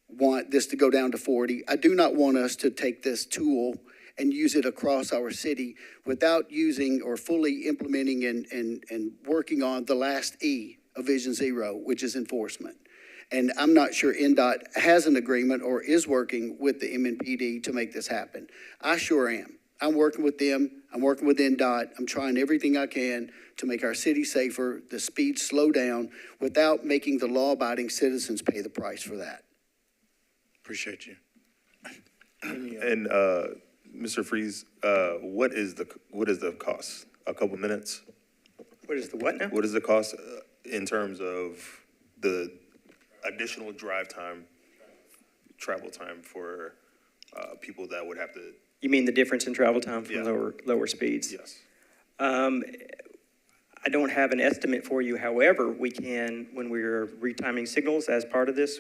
want this to go down to 40. I do not want us to take this tool and use it across our city without using or fully implementing and working on the last E of Vision Zero, which is enforcement. And I'm not sure NDOT has an agreement or is working with the MNPD to make this happen. I sure am. I'm working with them. I'm working with NDOT. I'm trying everything I can to make our city safer, the speed slow down, without making the law-abiding citizens pay the price for that. Appreciate you. And Mr. Freeze, what is the cost? A couple minutes? What is the what now? What is the cost in terms of the additional travel time for people that would have to? You mean the difference in travel time from Yeah. lower speeds? Yes. I don't have an estimate for you. However, we can, when we're retiming signals as part of this,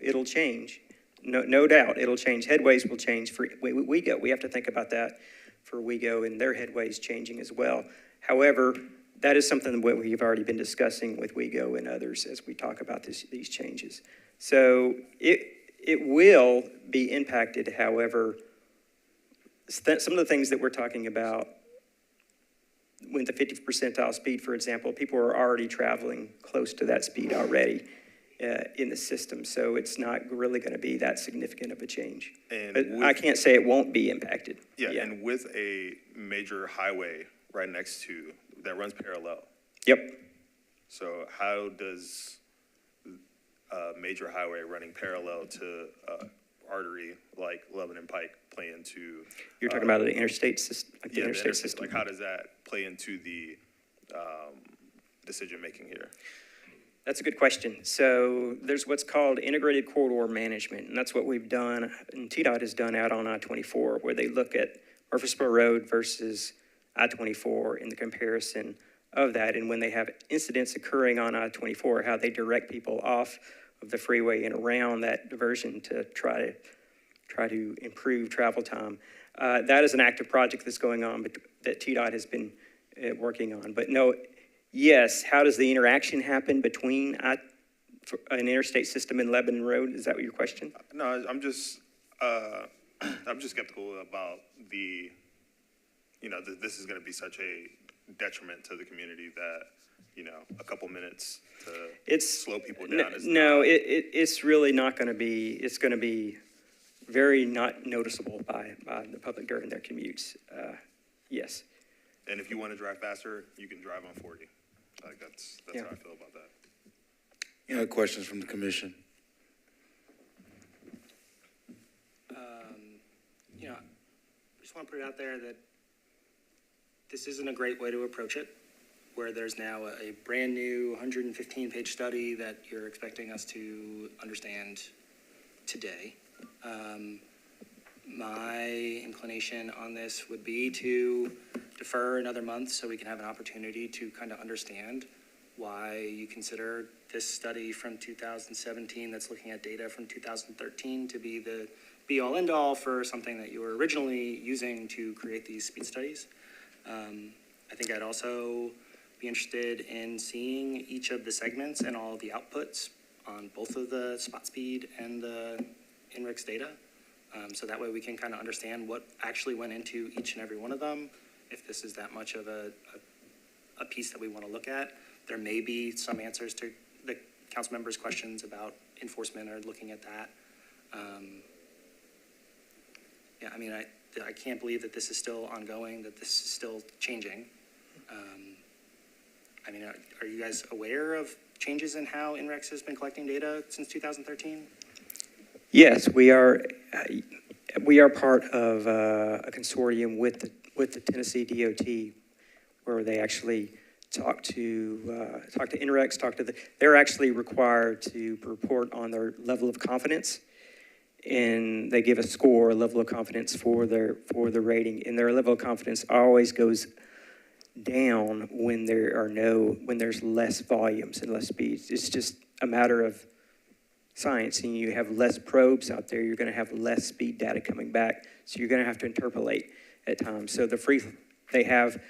it'll change. No doubt, it'll change. Headways will change for WEGO. We have to think about that for WEGO and their headways changing as well. However, that is something that we've already been discussing with WEGO and others as we talk about these changes. So it will be impacted. However, some of the things that we're talking about, with the 50th percentile speed, for example, people are already traveling close to that speed already in the system. So it's not really going to be that significant of a change. But I can't say it won't be impacted. Yeah, and with a major highway right next to, that runs parallel. Yep. So how does a major highway running parallel to artery like Lebanon Pike play into? You're talking about the interstate system, like the interstate system. Like how does that play into the decision-making here? That's a good question. So there's what's called integrated corridor management, and that's what we've done, and TDOT has done out on I-24, where they look at Murfreesboro Road versus I-24 in the comparison of that, and when they have incidents occurring on I-24, how they direct people off the freeway and around that diversion to try to improve travel time. That is an active project that's going on, but that TDOT has been working on. But no, yes, how does the interaction happen between an interstate system and Lebanon Road? Is that what your question? No, I'm just skeptical about this is going to be such a detriment to the community that, a couple minutes to slow people down is no, it's really not going to be, it's going to be very not noticeable by the public during their commutes. Yes. And if you want to drive faster, you can drive on 40. Like that's how I feel about that. Any other questions from the commission? I just want to put it out there that this isn't a great way to approach it, where there's now a brand new 115-page study that you're expecting us to understand today. My inclination on this would be to defer another month so we can have an opportunity to kind of understand why you consider this study from 2017 that's looking at data from 2013 to be the be-all, end-all for something that you were originally using to create these speed studies. I think I'd also be interested in seeing each of the segments and all of the outputs on both of the spot speed and the INRIX data. So that way we can kind of understand what actually went into each and every one of them. If this is that much of a piece that we want to look at, there may be some answers to the council members' questions about enforcement or looking at that. I can't believe that this is still ongoing, that this is still changing. Are you guys aware of changes in how INREX has been collecting data since 2013? Yes, we are part of a consortium with the Tennessee DOT, where they actually talk to INREX, they're actually required to report on their level of confidence, and they give a score, a level of confidence for the rating, and their level of confidence always goes down when there's less volumes and less speeds. It's just a matter of science, and you have less probes out there, you're going to have less speed data coming back, so you're going to have to interpolate at times. So they have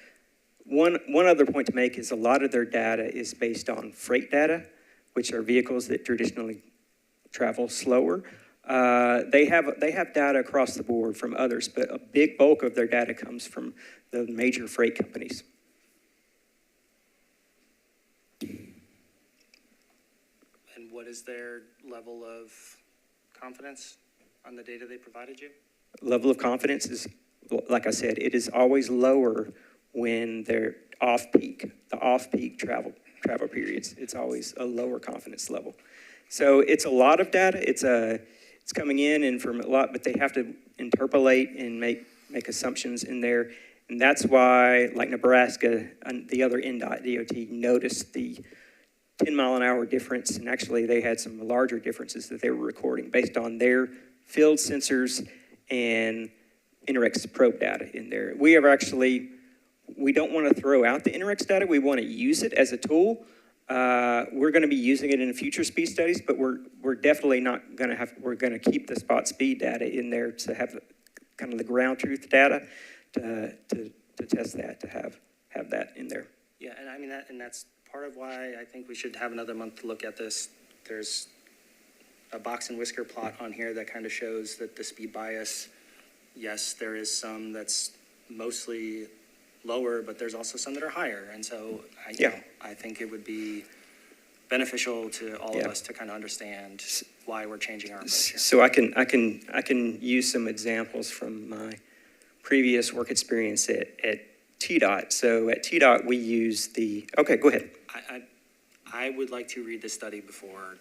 one other point to make is a lot of their data is based on freight data, which are vehicles that traditionally travel slower. They have data across the board from others, but a big bulk of their data comes from the major freight companies. And what is their level of confidence on the data they provided you? Level of confidence is, like I said, it is always lower when they're off-peak, the off-peak travel periods. It's always a lower confidence level. So it's a lot of data. It's coming in and from a lot, but they have to interpolate and make assumptions in there. And that's why, like Nebraska, and the other NDOT DOT noticed the 10-mile-an-hour difference, and actually they had some larger differences that they were recording based on their field sensors and INREX probe data in there. We don't want to throw out the INREX data. We want to use it as a tool. We're going to be using it in future speed studies, but we're definitely not going to have, we're going to keep the spot speed data in there to have kind of the ground truth data to test that, to have that in there. Yeah, and that's part of why I think we should have another month to look at this. There's a box and whisker plot on here that kind of shows that the speed bias, yes, there is some that's mostly lower, but there's also some that are higher. And so I think it would be beneficial to all of us to kind of understand why we're changing our approach here. So I can use some examples from my previous work experience at TDOT. So at TDOT, we use okay, go ahead. I would like to read the study before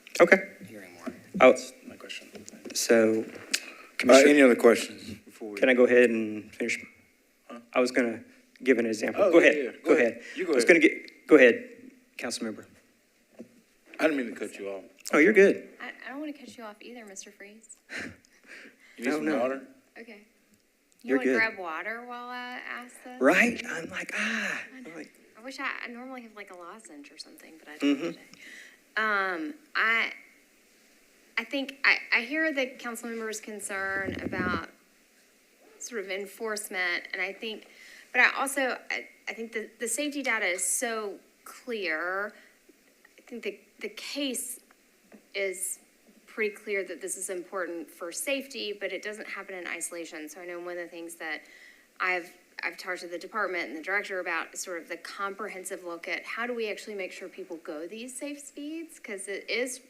hearing more. That's my question. So, Any other questions? Can I go ahead and finish? I was going to give an example. Go ahead. Go ahead. You go I was ahead. going to go ahead, council member. I didn't mean to cut you off. Oh, you're good. I don't want to cut you off either, Mr. Freeze. You need some water? Okay. You're You want to good. grab water while I ask this? Right? I'm like, I wish I normally have like a lozenge or something, but I don't today. I think, I hear the council member's concern about sort of enforcement, and I think, but I also, I think the safety data is so clear. I think the case is pretty clear that this is important for safety, but it doesn't happen in isolation. So I know one of the things that I've talked to the department and the director about is sort of the comprehensive look at how do we actually make sure people go these safe speeds? Because it is,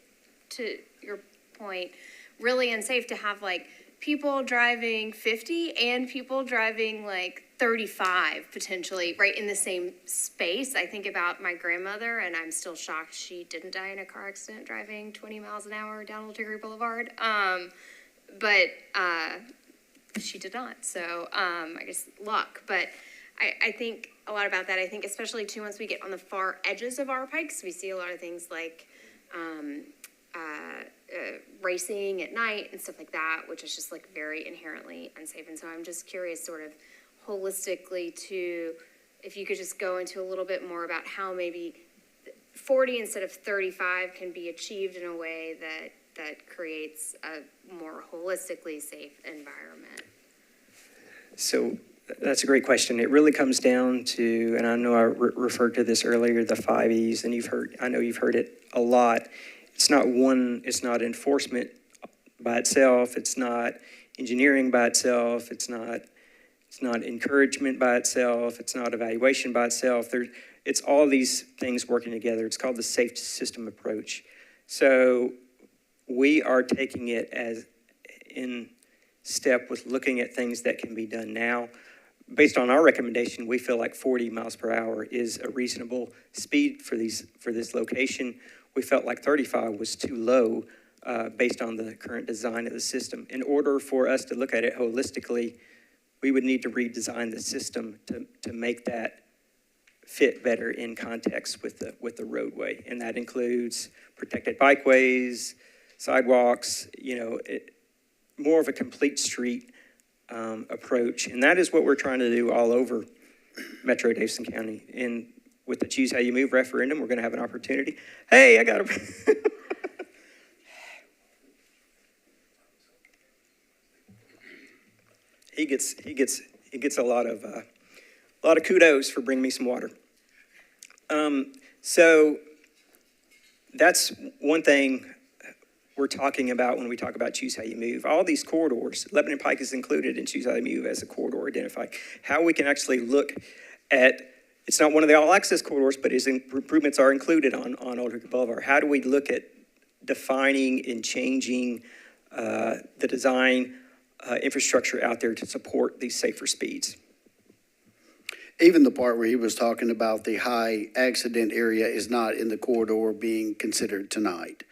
to your point, really unsafe to have like people driving 50 and people driving like 35 potentially right in the same space. I think about my grandmother, and I'm still shocked she didn't die in a car accident driving 20 miles an hour down Old Hickory Boulevard. But she did not. So I guess luck. But I think a lot about that. I think especially too once we get on the far edges of our pikes, we see a lot of things like racing at night and stuff like that, which is just like very inherently unsafe. And so I'm just curious sort of holistically to, if you could just go into a little bit more about how maybe 40 instead of 35 can be achieved in a way that creates a more holistically safe environment. So that's a great question. It really comes down to, and I know I referred to this earlier, the 5 E's, and I know you've heard it a lot. It's not enforcement by itself. It's not engineering by itself. It's not encouragement by itself. It's not evaluation by itself. It's all these things working together. It's called the safety system approach. So we are taking it as in step with looking at things that can be done now. Based on our recommendation, we feel like 40 miles per hour is a reasonable speed for this location. We felt like 35 was too low based on the current design of the system. In order for us to look at it holistically, we would need to redesign the system to make that fit better in context with the roadway. And that includes protected bikeways, sidewalks, more of a complete street approach. And that is what we're trying to do all over Metro Davidson County. And with the Choose How You Move referendum, we're going to have an opportunity. Hey, I got a... He gets a lot of kudos for bringing me some water. So that's one thing we're talking about when we talk about Choose How You Move. All these corridors, Lebanon Pike is included in Choose How You Move as a corridor identified. How we can actually look at, it's not one of the all-access corridors, but improvements are included on Old Hickory Boulevard. How do we look at defining and changing the design infrastructure out there to support these safer speeds? Even the part where he was talking about the high accident area is not in the corridor being considered tonight.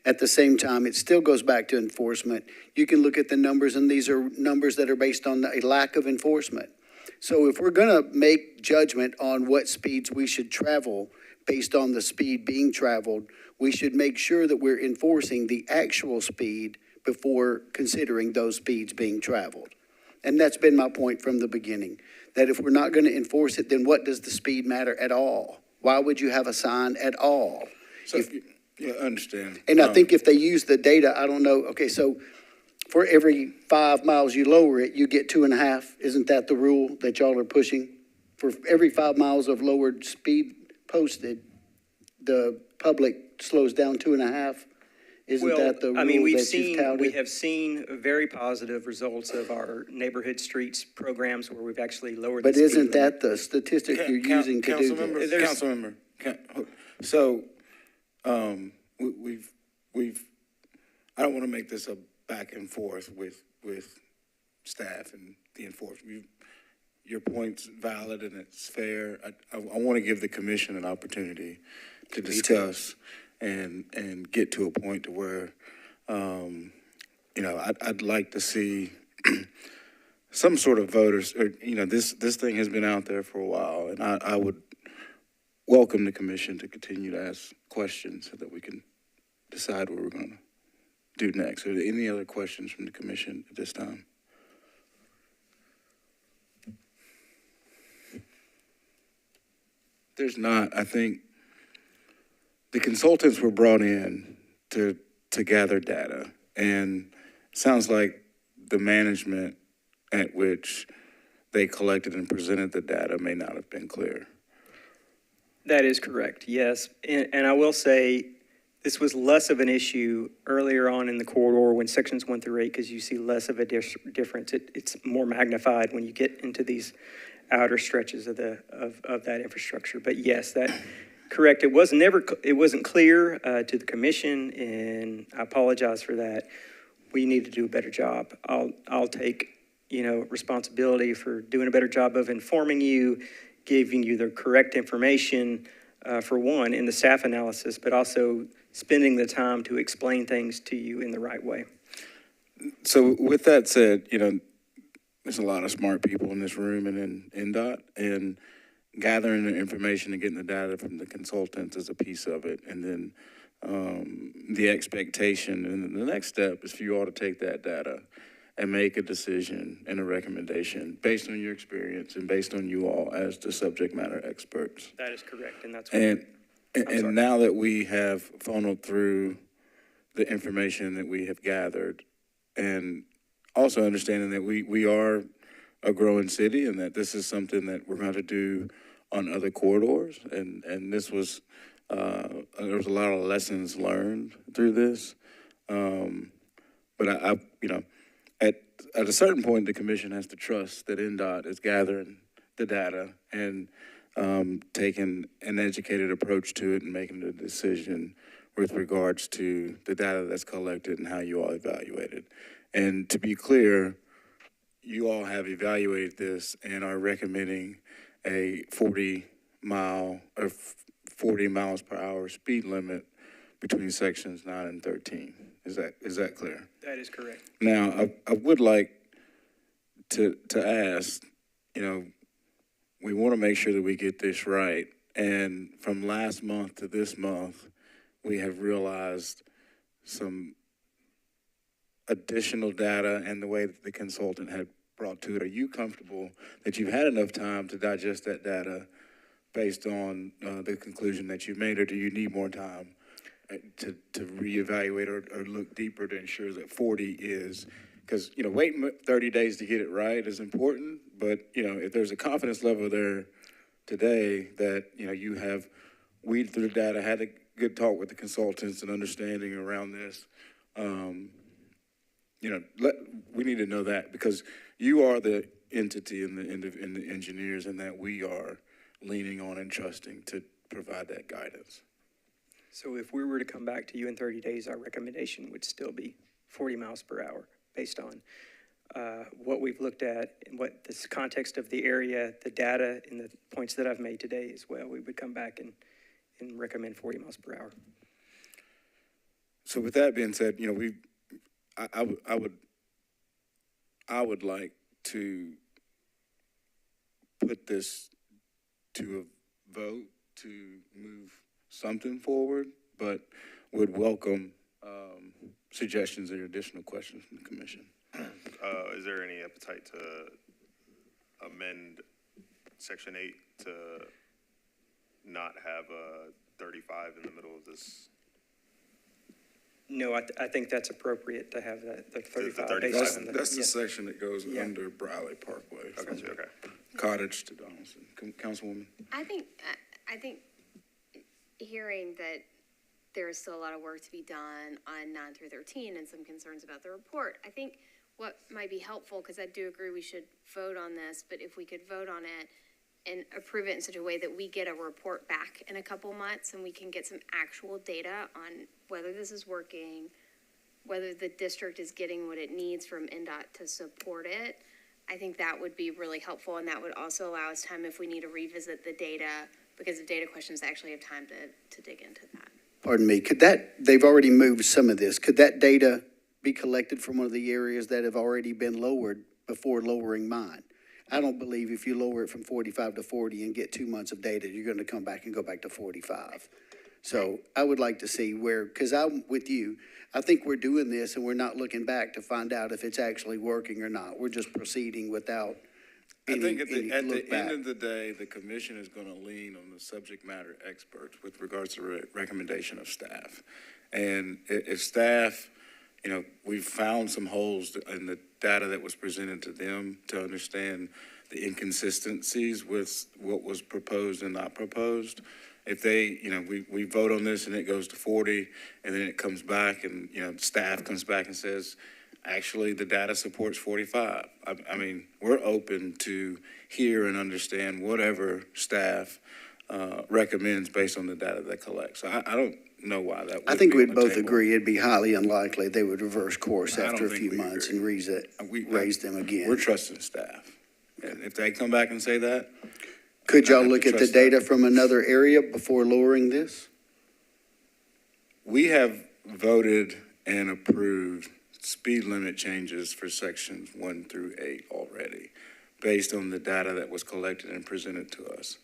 At the same time, it still goes back to enforcement. You can look at the numbers, and these are numbers that are based on a lack of enforcement. So if we're going to make judgment on what speeds we should travel based on the speed being traveled, we should make sure that we're enforcing the actual speed before considering those speeds being traveled. And that's been my point from the beginning, that if we're not going to enforce it, then what does the speed matter at all? Why would you have a sign at all? So, yeah, I understand. And I think if they use the data, I don't know, okay, so for every 5 miles you lower it, you get 2.5. Isn't that the rule that y'all are pushing? For every 5 miles of lowered speed posted, the public slows down 2.5. Isn't that the rule that you've touted? We have seen very positive results of our neighborhood streets programs where we've actually lowered the speed limit. But isn't that the statistic you're using to do this? Councilmember, so we've I don't want to make this a back and forth with staff and the enforcement. Your point's valid and it's fair. I want to give the commission an opportunity to discuss and get to a point to where, I'd like to see some sort of voters, or, this thing has been out there for a while, and I would welcome the commission to continue to ask questions so that we can decide what we're going to do next. Are there any other questions from the commission at this time? There's not. I think the consultants were brought in to to gather data. And sounds like the management at which they collected and presented the data may not have been clear. That is correct, yes. And I will say, this was less of an issue earlier on in the corridor when sections 1 through 8, because you see less of a difference. It's more magnified when you get into these outer stretches of that infrastructure. But yes, that correct. It wasn't clear to the commission, and I apologize for that. We need to do a better job. I'll take responsibility for doing a better job of informing you, giving you the correct information for one in the staff analysis, but also spending the time to explain things to you in the right way. So with that said, there's a lot of smart people in this room and in NDOT, and gathering the information and getting the data from the consultants is a piece of it. And then the expectation and the next step is for you all to take that data and make a decision and a recommendation based on your experience and based on you all as the subject matter experts. That is correct, and that's And now that we have funneled through the information that we have gathered, and also understanding that we are a growing city and that this is something that we're going to do on other corridors, and this was, there was a lot of lessons learned through this. But at a certain point, the commission has to trust that NDOT is gathering the data and taking an educated approach to it and making the decision with regards to the data that's collected and how you all evaluate it. And to be clear, you all have evaluated this and are recommending a 40 miles per hour speed limit between sections 9 and 13. Is that clear? That is correct. Now, I would like to ask, we want to make sure that we get this right. And from last month to this month, we have realized some additional data and the way that the consultant had brought to it. Are you comfortable that you've had enough time to digest that data based on the conclusion that you've made, or do you need more time to reevaluate or look deeper to ensure that 40 is, because, waiting 30 days to get it right is important, but, if there's a confidence level there today that, you have weeded through the data, had a good talk with the consultants and understanding around this, we need to know that, because you are the entity in the engineers, and that we are leaning on and trusting to provide that guidance. So if we were to come back to you in 30 days, our recommendation would still be 40 miles per hour based on what we've looked at and what this context of the area, the data, and the points that I've made today as well. We would come back and recommend 40 miles per hour. So with that being said, I would like to put this to a vote to move something forward, but would welcome suggestions or additional questions from the commission. Is there any appetite to amend Section 8 to not have a 35 in the middle of this? No, I think that's appropriate to have the 35. That's the section that goes under Briley Parkway. Okay. Cottage to Donaldson. Councilwoman? I think hearing that there is still a lot of work to be done on 9 through 13 and some concerns about the report, I think what might be helpful, because I do agree we should vote on this, but if we could vote on it and approve it in such a way that we get a report back in a couple months and we can get some actual data on whether this is working, whether the district is getting what it needs from NDOT to support it, I think that would be really helpful, and that would also allow us time if we need to revisit the data, because the data questions actually have time to dig into that. Pardon me, they've already moved some of this. Could that data be collected from one of the areas that have already been lowered before lowering mine? I don't believe if you lower it from 45 to 40 and get 2 months of data, you're going to come back and go back to 45. So I would like to see because I'm with you. I think we're doing this and we're not looking back to find out if it's actually working or not. We're just proceeding without I think at any the look back. end of the day, the commission is going to lean on the subject matter experts with regards to the recommendation of staff. And if staff, we've found some holes in the data that was presented to them to understand the inconsistencies with what was proposed and not proposed. If they, we vote on this and it goes to 40, and then it comes back and, staff comes back and says, actually, the data supports 45. I mean, we're open to hear and understand whatever staff recommends based on the data they collect. So I don't know why that would I think be on we'd the both table. agree it'd be highly unlikely they would reverse course I don't after a think few we months agree. and raise them again. We're trusting staff. And if they come back and say that, Could I y'all have to look at the trust that. data from another area before lowering this? we have voted and approved speed limit changes for sections 1 through 8 already, based on the data that was collected and presented to us.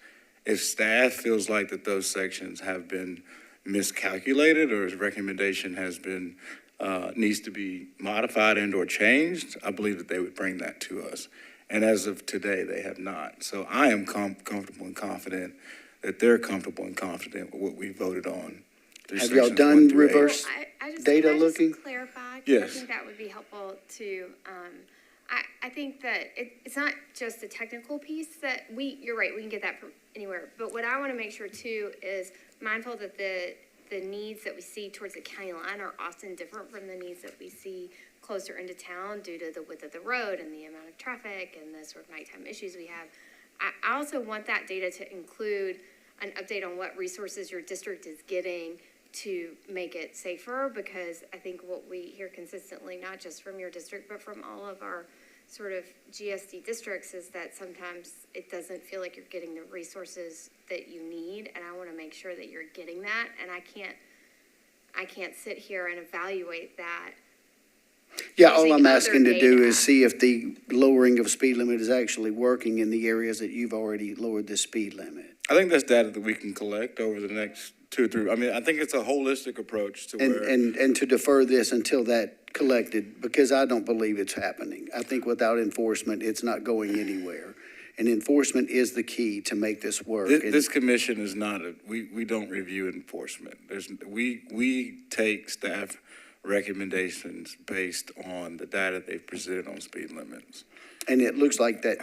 If staff feels like that those sections have been miscalculated or his recommendation has been, needs to be modified and or changed, I believe that they would bring that to us. And as of today, they have not. So I am comfortable and confident that they're comfortable and confident with what we voted on. through Have y'all sections done 1 through 8. reverse data can I looking? just clarify? 'Cause Yes. I think that would be helpful to, I think that it's not just the technical piece that you're right, we can get that from anywhere. But what I want to make sure too is mindful that the needs that we see towards the county line are often different from the needs that we see closer into town due to the width of the road and the amount of traffic and the sort of nighttime issues we have. I also want that data to include an update on what resources your district is getting to make it safer, because I think what we hear consistently, not just from your district, but from all of our sort of GSD districts, is that sometimes it doesn't feel like you're getting the resources that you need, and I want to make sure that you're getting that, and I can't sit here and evaluate that. Yeah, all using I'm other asking to do data. is see if the lowering of speed limit is actually working in the areas that you've already lowered the speed limit. I think that's data that we can collect over the next 2 or 3. I mean, I think it's a holistic approach to where. And to defer this until that collected, because I don't believe it's happening. I think without enforcement, it's not going anywhere. And enforcement is the key to make this work. This commission is not we don't review enforcement. We take staff recommendations based on the data they've presented on speed limits. And it looks like that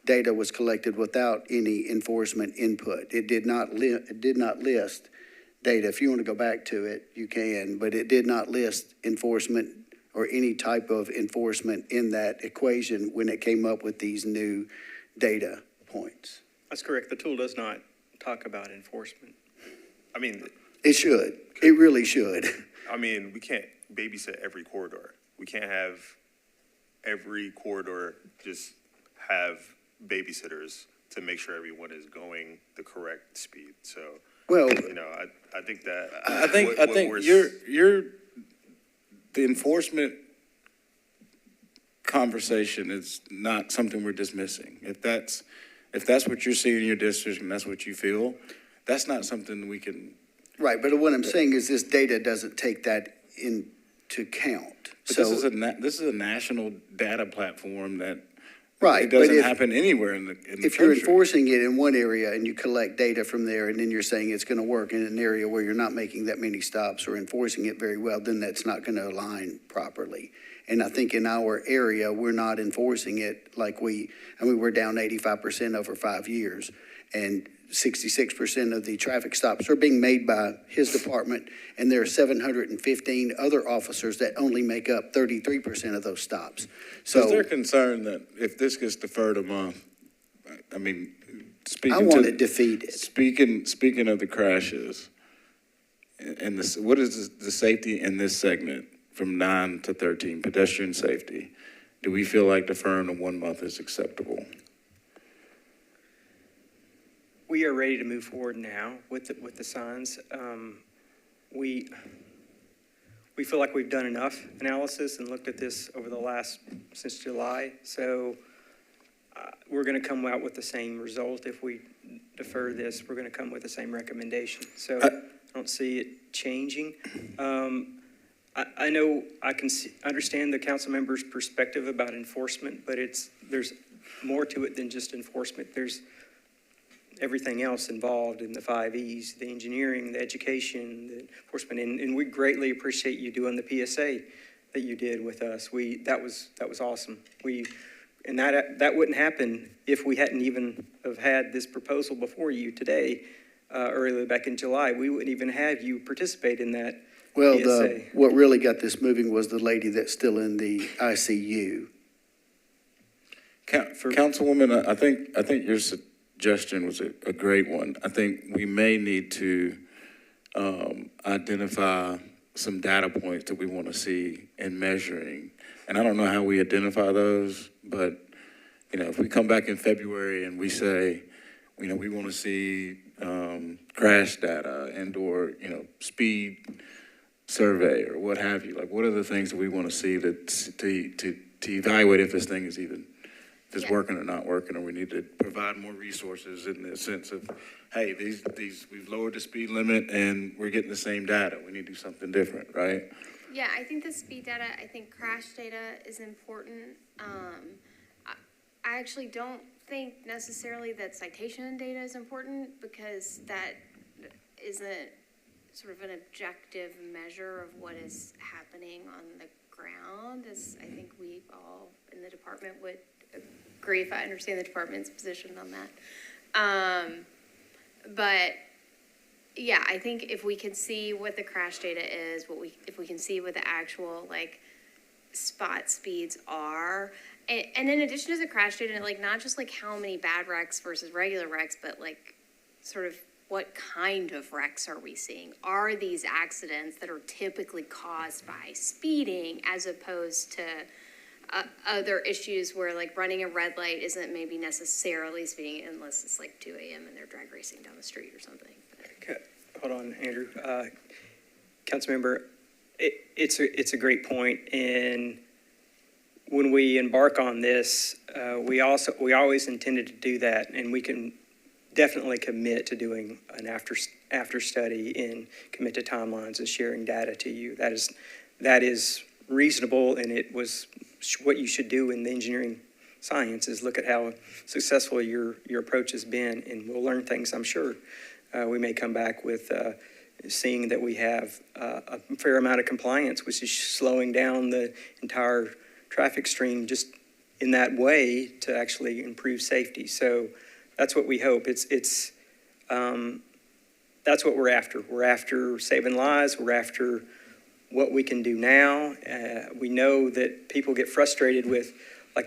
data was collected without any enforcement input. It did not list data. If you want to go back to it, you can, but it did not list enforcement or any type of enforcement in that equation when it came up with these new data points. That's correct. The tool does not talk about enforcement. I mean, It should. It really should. I mean, we can't babysit every corridor. We can't have every corridor just have babysitters to make sure everyone is going the correct speed. So, Well, I think that. I think the enforcement conversation is not something we're dismissing. If that's what you're seeing in your district and that's what you feel, that's not something we can. Right, but what I'm saying is this data doesn't take that into account. But So, this is a national data platform that. right, It but doesn't if, happen anywhere in the if you're country. enforcing it in one area and you collect data from there and then you're saying it's going to work in an area where you're not making that many stops or enforcing it very well, then that's not going to align properly. And I think in our area, we're not enforcing it like we're down 85% over 5 years. And 66% of the traffic stops are being made by his department, and there are 715 other officers that only make up 33% of those stops. So is So there concern that if this gets deferred a month, I mean, I want it defeated. Speaking of the crashes, and what is the safety in this segment from 9 to 13, pedestrian safety? Do we feel like deferring to 1 month is acceptable? We are ready to move forward now with the signs. We feel like we've done enough analysis and looked at this over since July. So we're going to come out with the same result. If we defer this, we're going to come with the same recommendation. So I don't see it changing. I know I can understand the council member's perspective about enforcement, but there's more to it than just enforcement. There's everything else involved in the 5 E's, the engineering, the education, the enforcement, and we greatly appreciate you doing the PSA that you did with us. That was awesome. And that wouldn't happen if we hadn't even have had this proposal before you today, earlier back in July. We wouldn't even have you participate in that Well, PSA. what really got this moving was the lady that's still in the ICU. Councilwoman, I think your suggestion was a great one. I think we may need to identify some data points that we want to see in measuring. And I don't know how we identify those, but, if we come back in February and we say, we want to see crash data and/or, speed survey or what have you, like, what are the things that we want to see to evaluate if this thing is even, if it's working or not working, or we need to provide more resources in the sense of, hey, we've lowered the speed limit and we're getting the same data. We need to do something different, right? Yeah, I think the speed data, I think crash data is important. I actually don't think necessarily that citation data is important, because that isn't sort of an objective measure of what is happening on the ground, as I think we all in the department would agree, if I understand the department's position on that. But yeah, I think if we can see what the crash data is, if we can see what the actual spot speeds are, and in addition to the crash data, not just how many bad wrecks versus regular wrecks, but sort of what kind of wrecks are we seeing? Are these accidents that are typically caused by speeding, as opposed to other issues where running a red light isn't maybe necessarily speeding, unless it's 2 a.m. and they're drag racing down the street or something. Okay. Hold on, Andrew. Councilmember, it's a great point, and when we embark on this, we always intended to do that, and we can definitely commit to doing an after study and commit to timelines and sharing data to you. That is reasonable, and it was what you should do in the engineering science, is look at how successful your approach has been, and we'll learn things, I'm sure. We may come back with seeing that we have a fair amount of compliance, which is slowing down the entire traffic stream just in that way to actually improve safety. So that's what we hope. That's what we're after. We're after saving lives. We're after what we can do now. We know that people get frustrated with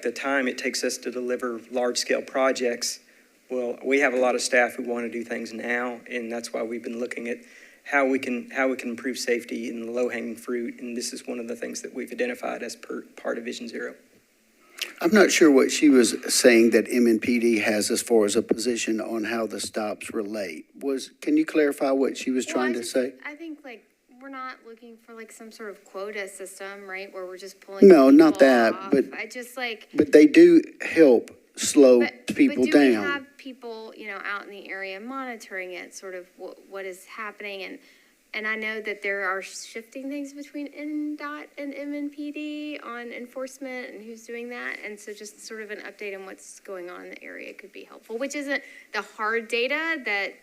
the time it takes us to deliver large-scale projects. Well, we have a lot of staff who want to do things now, and that's why we've been looking at how we can improve safety in the low-hanging fruit, and this is one of the things that we've identified as part of Vision Zero. I'm not sure what she was saying that MNPD has as far as a position on how the stops relate. Can you clarify what she was trying to say? I think we're not looking for some sort of quota system, right, where we're just pulling No, not people that, off. but I just but they do help slow people but do we down. have people, out in the area monitoring it, sort of what is happening? And I know that there are shifting things between NDOT and MNPD on enforcement and who's doing that. And so just sort of an update on what's going on in the area could be helpful, which isn't the hard data that,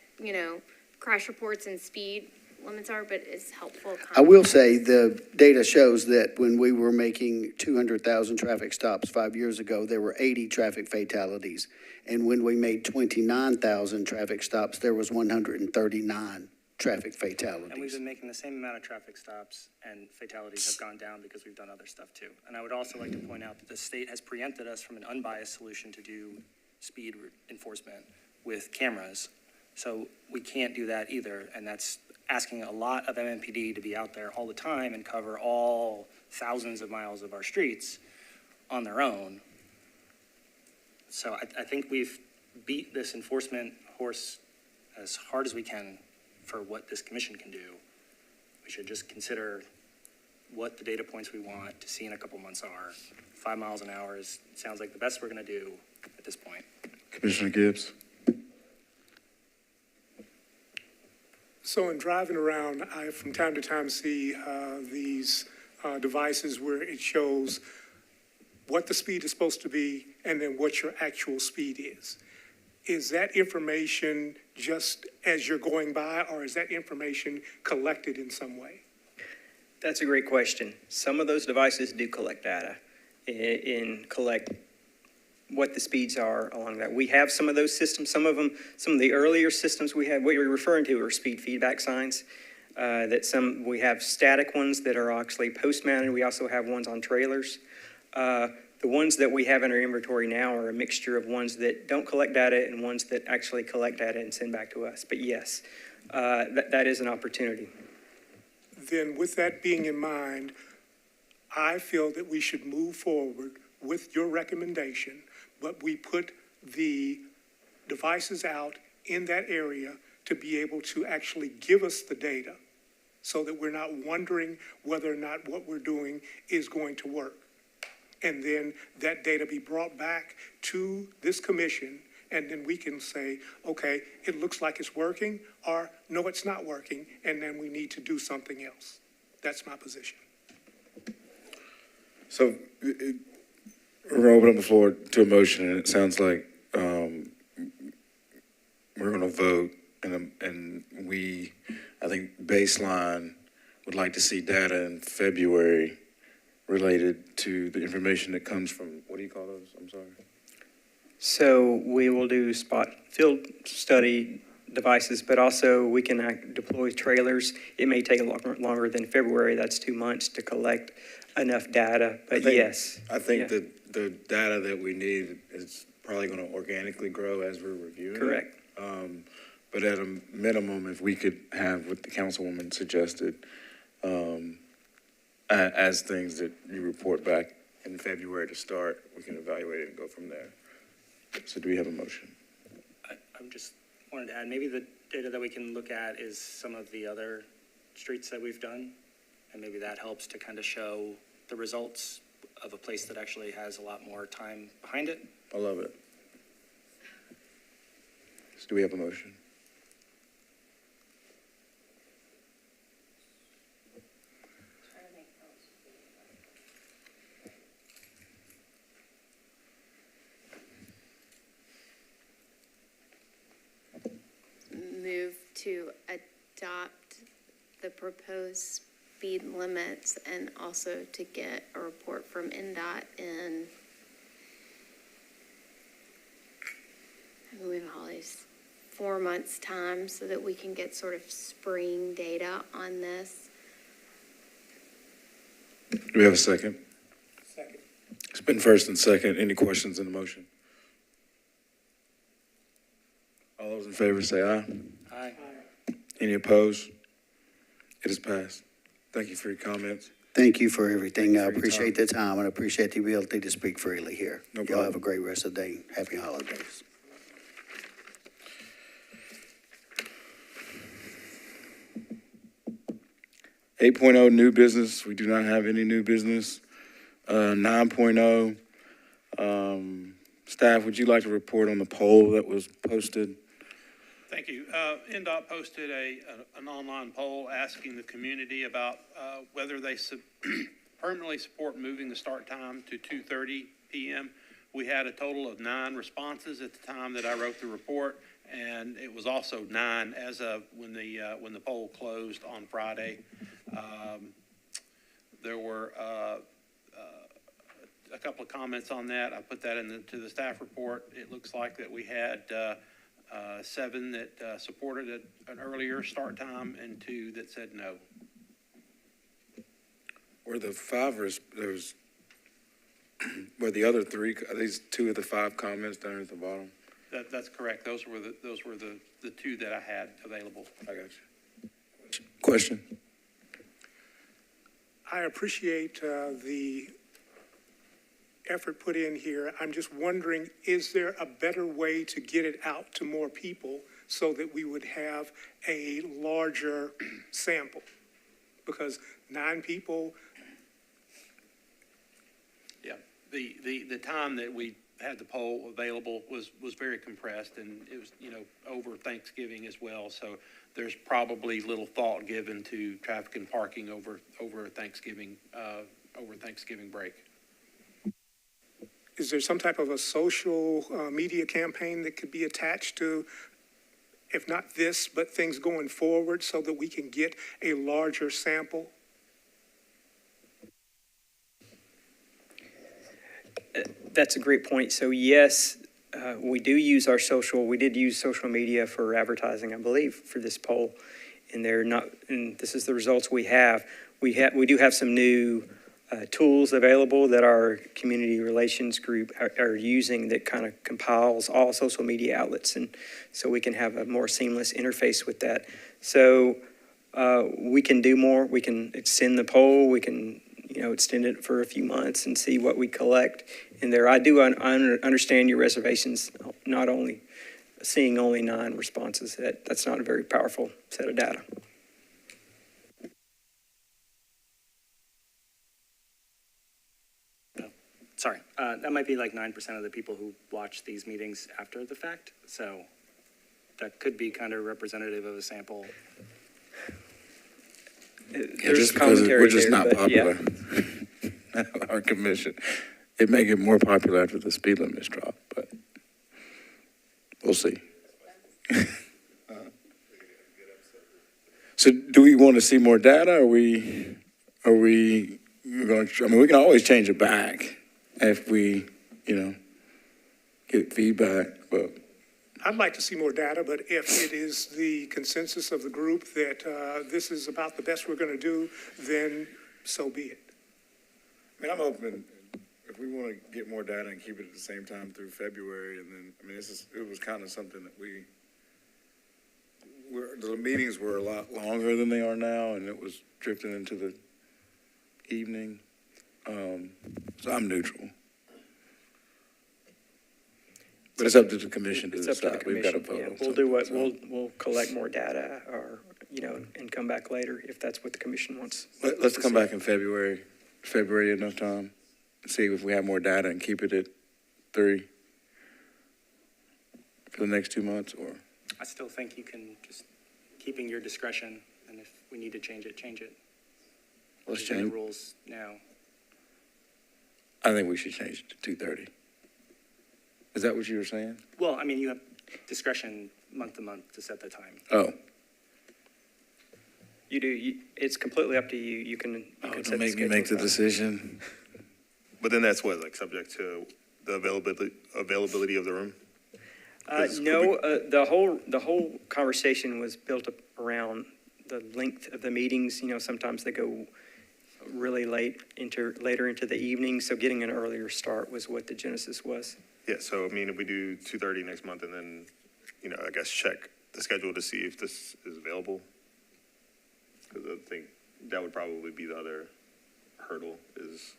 crash reports and speed limits are, but it's helpful. I will say the data shows that when we were making 200,000 traffic stops 5 years ago, there were 80 traffic fatalities. And when we made 29,000 traffic stops, there was 139 traffic fatalities. And we've been making the same amount of traffic stops, and fatalities have gone down because we've done other stuff too. And I would also like to point out that the state has preempted us from an unbiased solution to do speed enforcement with cameras. So we can't do that either, and that's asking a lot of MNPD to be out there all the time and cover all thousands of miles of our streets on their own. So I think we've beat this enforcement horse as hard as we can for what this commission can do. We should just consider what the data points we want to see in a couple months are. 5 miles an hour sounds like the best we're going to do at this point. Commissioner Gibbs. So in driving around, I from time to time see these devices where it shows what the speed is supposed to be and then what your actual speed is. Is that information just as you're going by, or is that information collected in some way? That's a great question. Some of those devices do collect data and collect what the speeds are along that. We have some of those systems. Some of the earlier systems we had, what you're referring to are speed feedback signs. We have static ones that are actually post-mounted. We also have ones on trailers. The ones that we have in our inventory now are a mixture of ones that don't collect data and ones that actually collect data and send back to us. But yes, that is an opportunity. Then with that being in mind, I feel that we should move forward with your recommendation, but we put the devices out in that area to be able to actually give us the data so that we're not wondering whether or not what we're doing is going to work. And then that data be brought back to this commission, and then we can say, okay, it looks like it's working, or no, it's not working, and then we need to do something else. That's my position. So we're opening the floor to a motion, and it sounds like we're going to vote, and we, I think, baseline would like to see data in February related to the information that comes from, what do you call those? I'm sorry. So we will do spot field study devices, but also we can deploy trailers. It may take longer than February. That's 2 months to collect enough data, but yes. I think that the data that we need is probably going to organically grow as we're reviewing. Correct. But at a minimum, if we could have what the councilwoman suggested, as things that you report back in February to start, we can evaluate it and go from there. So do we have a motion? I'm just wanted to add, maybe the data that we can look at is some of the other streets that we've done, and maybe that helps to kind of show the results of a place that actually has a lot more time behind it. I love it. So do we have a motion? Move to adopt the proposed speed limits and also to get a report from NDOT in, we have all these 4 months' time so that we can get sort of spring data on this. Do we have a second? Second. It's been first and second. Any questions in the motion? All those in favor say aye. Aye. Any opposed? It is passed. Thank you for your comments. Thank you for everything. I for your appreciate the time and appreciate the ability to speak freely here. No Y'all problem. have a great rest of the day. Happy holidays. Eight new business. We do not have any new business. 9.0, staff, would you like to report on the poll that was posted? Thank you. NDOT posted an online poll asking the community about whether they permanently support moving the start time to 2:30 p.m. We had a total of 9 responses at the time that I wrote the report, and it was also 9 as of when the poll closed on Friday. There were a couple of comments on that. I put that into the staff report. It looks like that we had 7 that supported an earlier start time and 2 that said no. Were the 5 were the other 3, are these 2 of the 5 comments down at the bottom? That's correct. Those were the 2 that I had available. I got you. Question? I appreciate the effort put in here. I'm just wondering, is there a better way to get it out to more people so that we would have a larger sample? Because 9 people. Yeah, the time that we had the poll available was very compressed, and it was, over Thanksgiving as well. So there's probably little thought given to traffic and parking over Thanksgiving break. is there some type of a social media campaign that could be attached to, if not this, but things going forward so that we can get a larger sample? That's a great point. So yes, we did use social media for advertising, I believe, for this poll. And this is the results we have. We do have some new tools available that our community relations group are using that kind of compiles all social media outlets. And so we can have a more seamless interface with that. So we can do more. We can extend the poll. We can, extend it for a few months and see what we collect in there. I do understand your reservations, not only seeing only 9 responses. That's not a very powerful set of data. Sorry, that might be like 9% of the people who watch these meetings after the fact. So that could be kind of representative of a sample. There's commentary we're just there, not popular. Yeah. Our commission. It may get more popular after the speed limits drop, but we'll see. So do we want to see more data? Are we going to, we can always change it back if we, get feedback, but. I'd like to see more data, but if it is the consensus of the group that this is about the best we're going to do, then so be it. I'm open, if we want to get more data and keep it at the same time through February, and then, it was kind of something that the meetings were a lot longer than they are now, and it was drifting into the evening. So I'm neutral. But it's up to the commission to decide. We've got to vote on We'll collect more data or, and come back later if that's what the commission wants. Let's come back in February. February enough time and see if we have more data and keep it at 3 for the next 2 months, or? I still think you can just keeping your discretion, and if we need to change it, change it. Let's These are change the rules now. I think we should change it to 2:30. Is that what you were saying? Well, you have discretion month to month to set the time. Oh. You do. It's completely up to you. You can set Don't make me make the decision. But then that's what, like, subject to the availability of the room? No, the whole conversation was built up around the length of the meetings. Sometimes they go really later into the evening. So getting an earlier start was what the genesis was. Yeah, so if we do 2:30 next month and then, I guess check the schedule to see if this is available. Because I think that would probably be the other hurdle is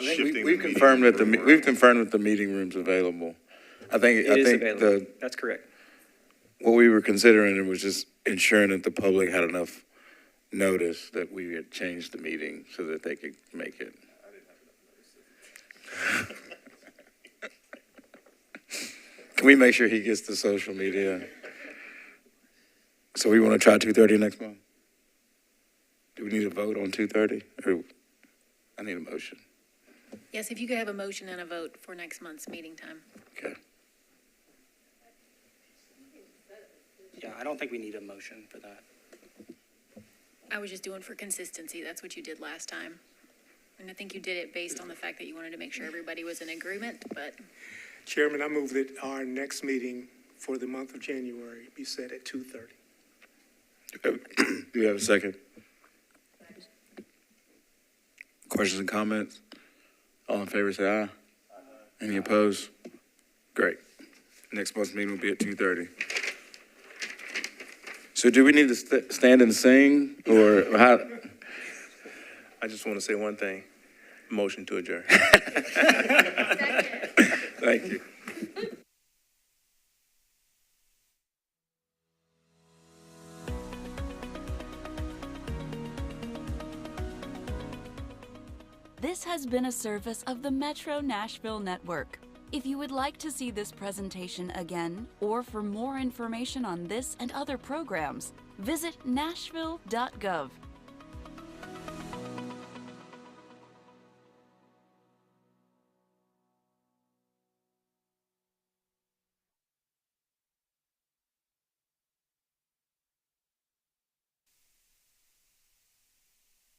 shifting. We've confirmed that the meeting room's available. I think available. That's correct. What we were considering was just ensuring that the public had enough notice that we had changed the meeting so that they could make it. Can we make sure he gets the social media? So we want to try 2:30 next month? Do we need a vote on 2:30? Or I need a motion. Yes, if you could have a motion and a vote for next month's meeting time. Okay. Yeah, I don't think we need a motion for that. I was just doing for consistency. That's what you did last time. And I think you did it based on the fact that you wanted to make sure everybody was in agreement, but. Chairman, I move that our next meeting for the month of January be set at 2:30. Do you have a second? Questions and comments? All in favor, say aye. Any opposed? Great. Next month's meeting will be at 2:30. So do we need to stand and sing, or how? I just want to say one thing. Motion to adjourn. Thank you. This has been a service of the Metro Nashville Network. If you would like to see this presentation again, or for more information on this and other programs, visit nashville.gov.